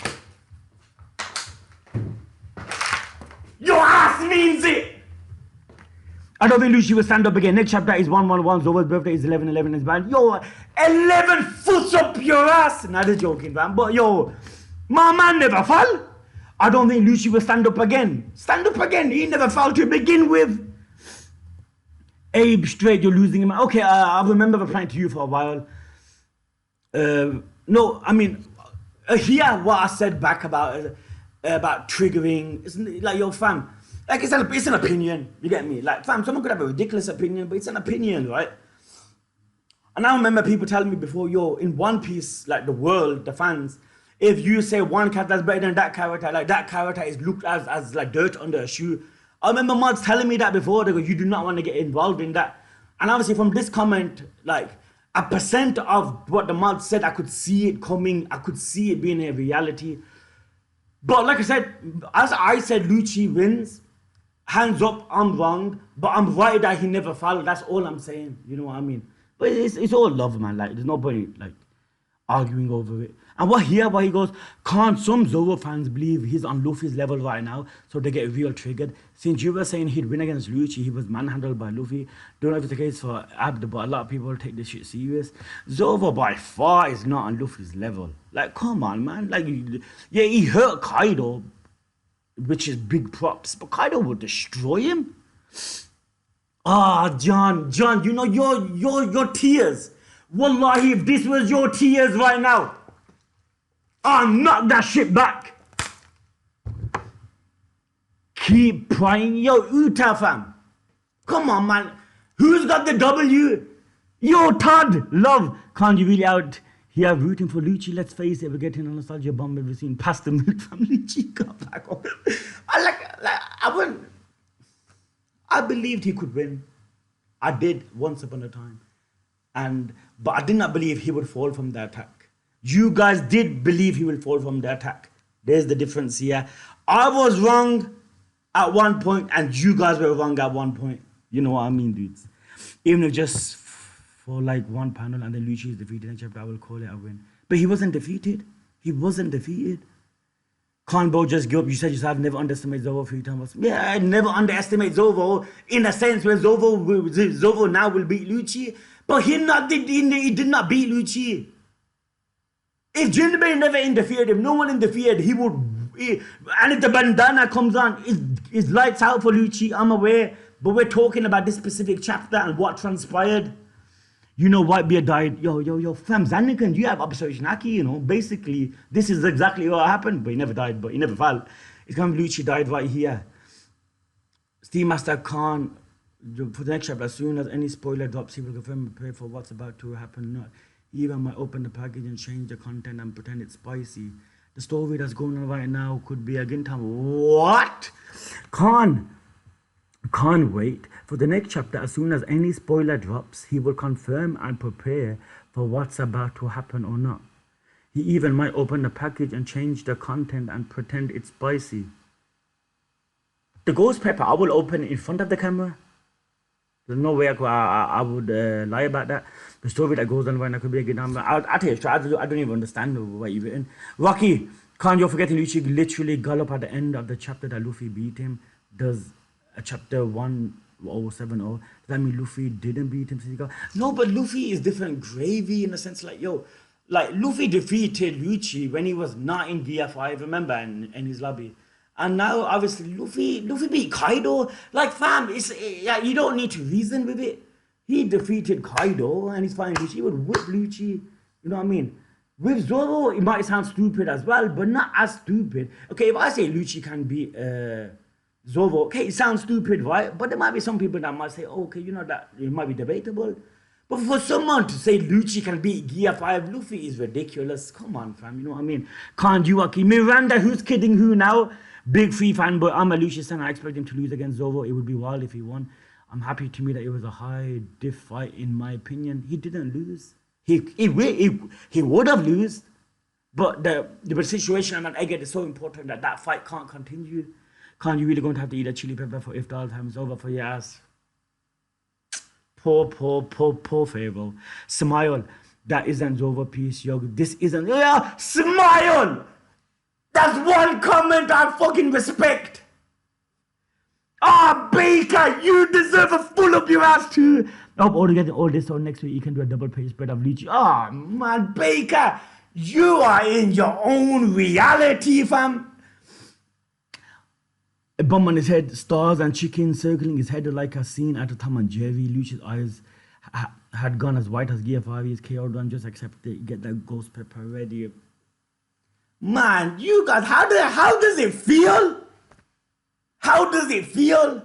Your ass means it! I don't think Lucci will stand up again. Next chapter is 111. Zoro's birthday is 1111. Is bad. Yo, 11 foot up your ass! Not a joking, fam. But yo, my man never fell. I don't think Lucci will stand up again. Stand up again. He never fell to begin with. Abe, straight, you're losing him. Okay, I remember replying to you for a while. No, I mean, hear what I said back about triggering. It's like, yo, fam, like it's an opinion. You get me? Like, fam, someone could have a ridiculous opinion, but it's an opinion, right? And I remember people telling me before, yo, in One Piece, like the world, the fans, if you say one character's better than that character, like that character is looked as like dirt under a shoe. I remember mods telling me that before. They go, you do not want to get involved in that. And obviously from this comment, like a percent of what the mods said, I could see it coming. I could see it being a reality. But like I said, as I said, Lucci wins. Hands up, I'm wrong. But I'm right that he never fell. That's all I'm saying. You know what I mean? But it's all love, man. Like, there's nobody, like, arguing over it. And what he goes, can't some Zoro fans believe he's on Luffy's level right now, so they get real triggered? Since you were saying he'd win against Lucci, he was manhandled by Luffy. Don't know if it's the case for Abd, but a lot of people take this shit serious. Zoro by far is not on Luffy's level. Like, come on, man. Like, yeah, he hurt Kaido, which is big props, but Kaido would destroy him. Ah, John, you know your tears. Wallahi, if this was your tears right now, I'll knock that shit back. Keep prying. Yo, Uta fam. Come on, man. Who's got the W? Yo, Todd. Love. Can't you really out here rooting for Lucci? Let's face it, we're getting a nostalgia bomb every scene. Past the milk from Lucci. Got back on. I believed he could win. I did once upon a time. But I did not believe he would fall from the attack. You guys did believe he will fall from the attack. There's the difference here. I was wrong at one point, and you guys were wrong at one point. You know what I mean, dudes? Even if just for like one panel and then Lucci is defeated next chapter, I will call it a win. But he wasn't defeated. He wasn't defeated. Conbo just give up. You said yourself never underestimate Zoro 3 times. Yeah, I never underestimate Zoro in a sense where Zoro now will beat Lucci. But he did not beat Lucci. If Jinbei never interfered him, no one interfered, he would. And if the bandana comes on, it's lights out for Lucci. I'm aware. But we're talking about this specific chapter and what transpired. You know, Whitebeard died. Yo, fam, Zannigan, you have Observation Haki, you know. Basically, this is exactly what happened. But he never died, but he never fell. It's kind of Lucci died right here. Steam Master Khan, for the next chapter, as soon as any spoiler drops, he will confirm and prepare for what's about to happen. Not even might open the package and change the content and pretend it's spicy. The story that's going on right now could be a Gintam. What? Can't wait for the next chapter. As soon as any spoiler drops, he will confirm and prepare for what's about to happen or not. He even might open the package and change the content and pretend it's spicy. The ghost pepper, I will open it in front of the camera. There's no way I would lie about that. The story that goes on right now could be a good number. I'll tell you, I don't even understand what you've written. Rocky, can't you forgetting Lucci literally gallop at the end of the chapter that Luffy beat him? Does chapter 1070, does that mean Luffy didn't beat him? No, but Luffy is different gravy in a sense, like, yo, like Luffy defeated Lucci when he was not in Gear 5, remember, in his lobby. And now, obviously, Luffy beat Kaido. Like, fam, you don't need to reason with it. He defeated Kaido and he's fighting Lucci. He would whip Lucci. You know what I mean? With Zoro, it might sound stupid as well, but not as stupid. Okay, if I say Lucci can beat Zoro, okay, it sounds stupid, right? But there might be some people that might say, oh, okay, you know, that it might be debatable. But for someone to say Lucci can beat Gear 5 Luffy is ridiculous. Come on, fam, you know what I mean? Can't you, Aki? Miranda, who's kidding who now? Big free fanboy. I'm a Lucci fan. I expect him to lose against Zoro. It would be wild if he won. I'm happy to me that it was a high diff fight, in my opinion. He didn't lose. He would have lost. But the situation and I get is so important that fight can't continue. Can't you really going to have to eat a chili pepper for if the all time is over for your ass? Poor Pharaoh. Smile. That isn't Zoro piece, yo. This isn't. Yeah, smile! That's one comment I fucking respect. Ah, Baker, you deserve a full up your ass too. I hope all together all this so next week you can do a double page spread of Lucci. Ah, man, Baker, you are in your own reality, fam. A bum on his head, stars and chickens circling his head like a scene at a Tom and Jerry. Lucci's eyes had gone as white as Gear 5. He's KO'd one, just accept it. Get that ghost pepper ready. Man, you guys, how does it feel? How does it feel?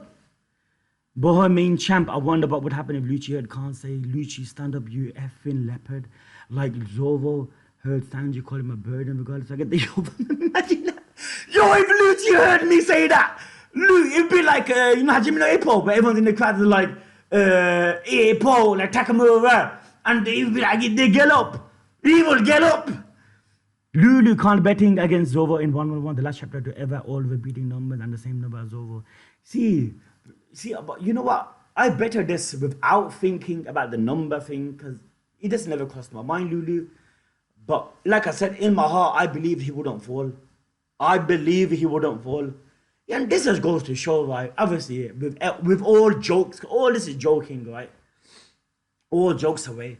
Boho main champ, I wonder what would happen if Lucci heard Khan say, Lucci, stand up, you effing leopard. Like Zoro heard Sanji call him a bird, and regardless, I get the imagine that. Yo, if Lucci heard me say that, it'd be like, you know, Hajime no Ippo, but everyone's in the crowd is like, Ippo, like Takamura, and they'd be like, they get up. He will get up. Lulu can't betting against Zoro in 1-1-1, the last chapter to ever, all beating numbers and the same number as Zoro. See, but you know what? I better this without thinking about the number thing, because it just never crossed my mind, Lulu. But like I said, in my heart, I believe he wouldn't fall. I believe he wouldn't fall. Yeah, and this just goes to show, right? Obviously, with all jokes, all this is joking, right? All jokes away.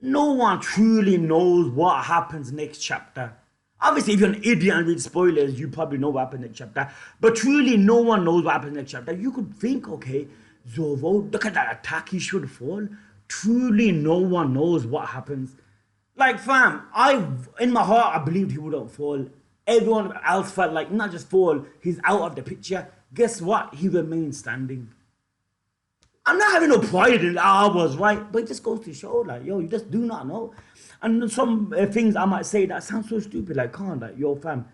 No one truly knows what happens next chapter. Obviously, if you're an idiot and read spoilers, you probably know what happens next chapter. But truly, no one knows what happens next chapter. You could think, okay, Zoro, look at that attack, he should fall. Truly, no one knows what happens. Like, fam, in my heart, I believed he wouldn't fall. Everyone else felt like, not just fall, he's out of the picture. Guess what? He remained standing. I'm not having no pride in I was right, but it just goes to show, like, yo, you just do not know. And some things I might say that sound so stupid, like, can't, like, yo, fam,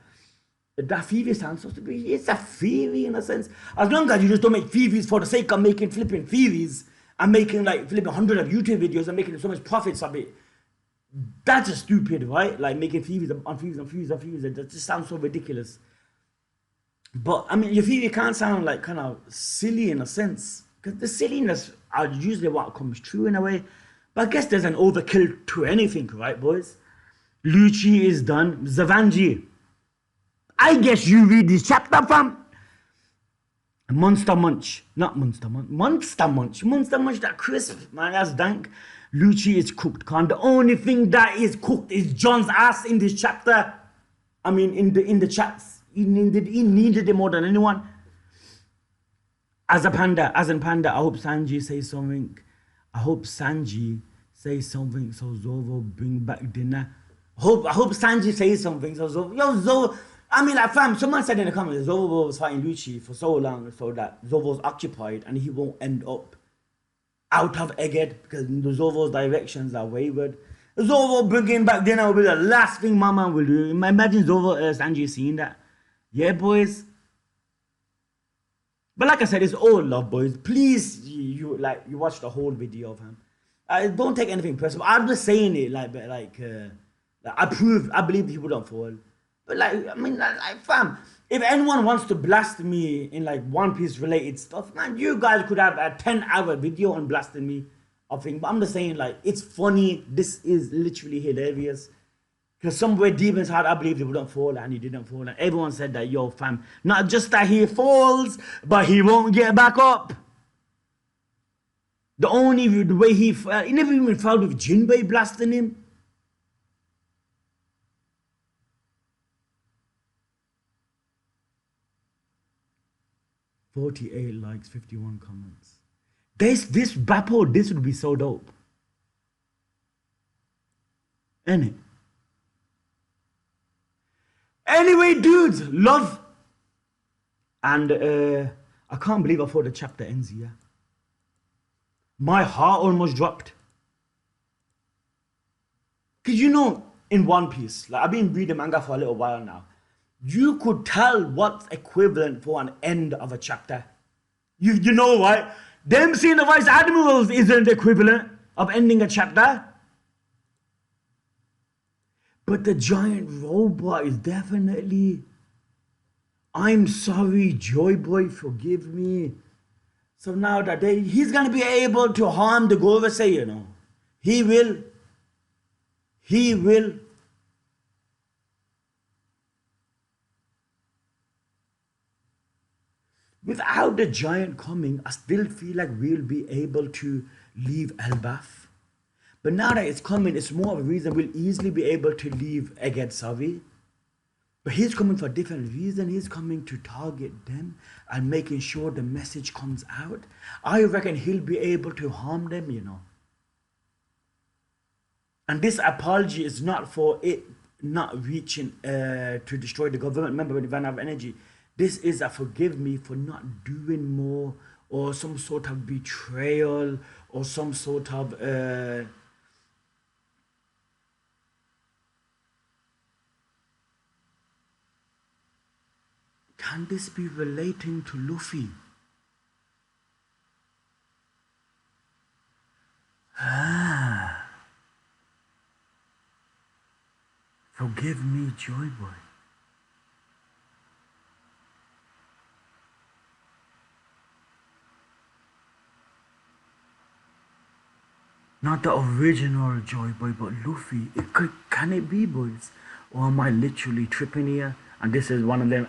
that theory sounds so stupid. It's a theory in a sense. As long as you just don't make theories for the sake of making flipping theories and making, like, flipping 100 of YouTube videos and making so much profits of it, that's just stupid, right? Like, making theories on theories on theories on theories, that just sounds so ridiculous. But, I mean, your theory can't sound, like, kind of silly in a sense. Because the silliness are usually what comes true in a way. But I guess there's an overkill to anything, right, boys? Lucci is done. Zavanji, I guess you read this chapter, fam. Monster Munch. Not Monster Munch. Monster Munch. Monster Munch, that crisp, man, that's dank. Lucci is cooked, Khan. The only thing that is cooked is John's ass in this chapter. I mean, in the chats. He needed it more than anyone. As in panda, I hope Sanji says something. I hope Sanji says something so Zoro bring back dinner. I hope Sanji says something so Zoro. Yo, Zoro. I mean, like, fam, someone said in the comments, Zoro was fighting Lucci for so long so that Zoro's occupied and he won't end up out of Egghead because Zoro's directions are wayward. Zoro bringing back dinner will be the last thing my man will do. Imagine Zoro Sanji seeing that. Yeah, boys. But like I said, it's all love, boys. Please, you watch the whole video of him. Don't take anything personal. I'm just saying it like I believe he wouldn't fall. But like, I mean, like fam, if anyone wants to blast me in like One Piece related stuff, man, you guys could have a 10-hour video on blasting me. I think, but I'm just saying, like, it's funny. This is literally hilarious. Because somewhere deep inside, I believe he wouldn't fall, and he didn't fall. And everyone said that, yo, fam, not just that he falls, but he won't get back up. The way he never even fell with Jinbei blasting him. "48 likes, 51 comments. This Bappo, this would be so dope. Ain't it? Anyway, dudes, love. And I can't believe I thought the chapter ends here. My heart almost dropped. Because you know, in One Piece, like I've been reading manga for a little while now, you could tell what's equivalent for an end of a chapter. You know, right? Them seeing the Vice Admirals isn't equivalent of ending a chapter. But the giant robot is definitely. I'm sorry, Joy Boy, forgive me. So now that he's going to be able to harm the Gorosei, you know. He will. He will. Without the giant coming, I still feel like we'll be able to leave Elbaf. But now that it's coming, it's more of a reason we'll easily be able to leave Egghead Savi. But he's coming for a different reason. He's coming to target them and making sure the message comes out. I reckon he'll be able to harm them, you know. And this apology is not for it not reaching to destroy the government. Remember when they ran out of energy? This is a forgive me for not doing more, or some sort of betrayal, or some sort of can this be relating to Luffy? Forgive me, Joy Boy. Not the original Joy Boy, but Luffy. Can it be, boys? Or am I literally tripping here? And this is one of them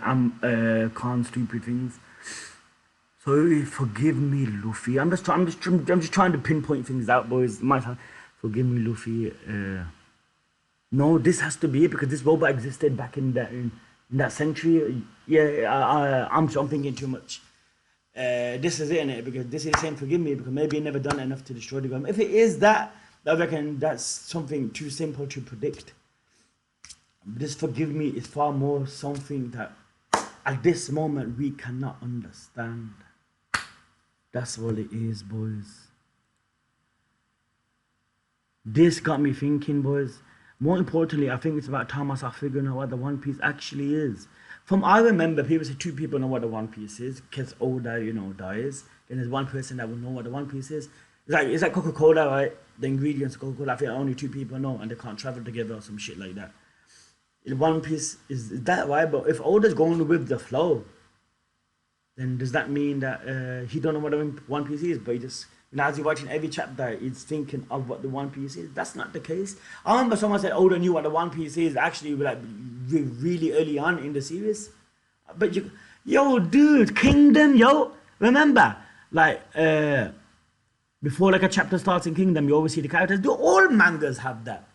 con stupid things. So forgive me, Luffy. I'm just trying to pinpoint things out, boys. Forgive me, Luffy. No, this has to be it because this robot existed back in that century. Yeah, I'm thinking too much. This is it, innit? Because this is saying forgive me because maybe he never done enough to destroy the government. If it is that, I reckon that's something too simple to predict. This forgive me is far more something that at this moment we cannot understand. That's all it is, boys. This got me thinking, boys. More importantly, I think it's about time I start figuring out what the One Piece actually is. From I remember, people say 2 people know what the One Piece is. Because Oda, you know, dies. Then there's 1 person that will know what the One Piece is. It's like Coca-Cola, right? The ingredients of Coca-Cola, I think only 2 people know and they can't travel together or some shit like that. In One Piece, is that right? But if Oda's going with the flow, then does that mean that he don't know what the One Piece is? But he just, you know, as you're watching every chapter, he's thinking of what the One Piece is. That's not the case. I remember someone said Oda knew what the One Piece is actually like really early on in the series. But yo, dude, Kingdom, yo, remember, like before like a chapter starts in Kingdom, you always see the characters. Do all mangas have that?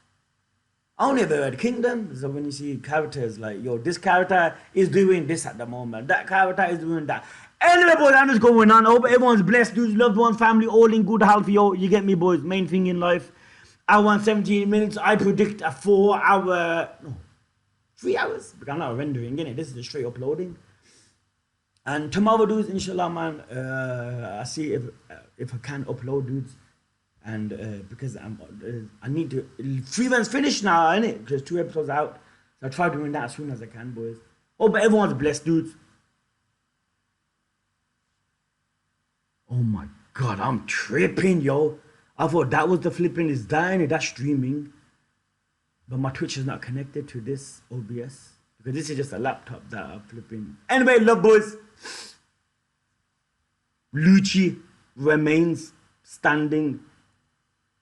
I only ever heard Kingdom, so when you see characters like, yo, this character is doing this at the moment, that character is doing that. Anyway, boys, I'm just going on. I hope everyone's blessed, dudes, loved ones, family, all in good health, yo. You get me, boys. Main thing in life. Hour and 17 minutes. I predict a 4-hour, no, 3 hours. Because I'm not rendering, innit? This is just straight uploading. And tomorrow, dudes, inshallah, man, I see if I can upload, dudes. And because I need to, 3 months finished now, innit? Because 2 episodes out. So I try doing that as soon as I can, boys. Oh, but everyone's blessed, dudes. Oh my God, I'm tripping, yo. I thought that was the flipping, is dying, that's streaming. But my Twitch is not connected to this OBS. Because this is just a laptop that I'm flipping. Anyway, love, boys. Lucci remains standing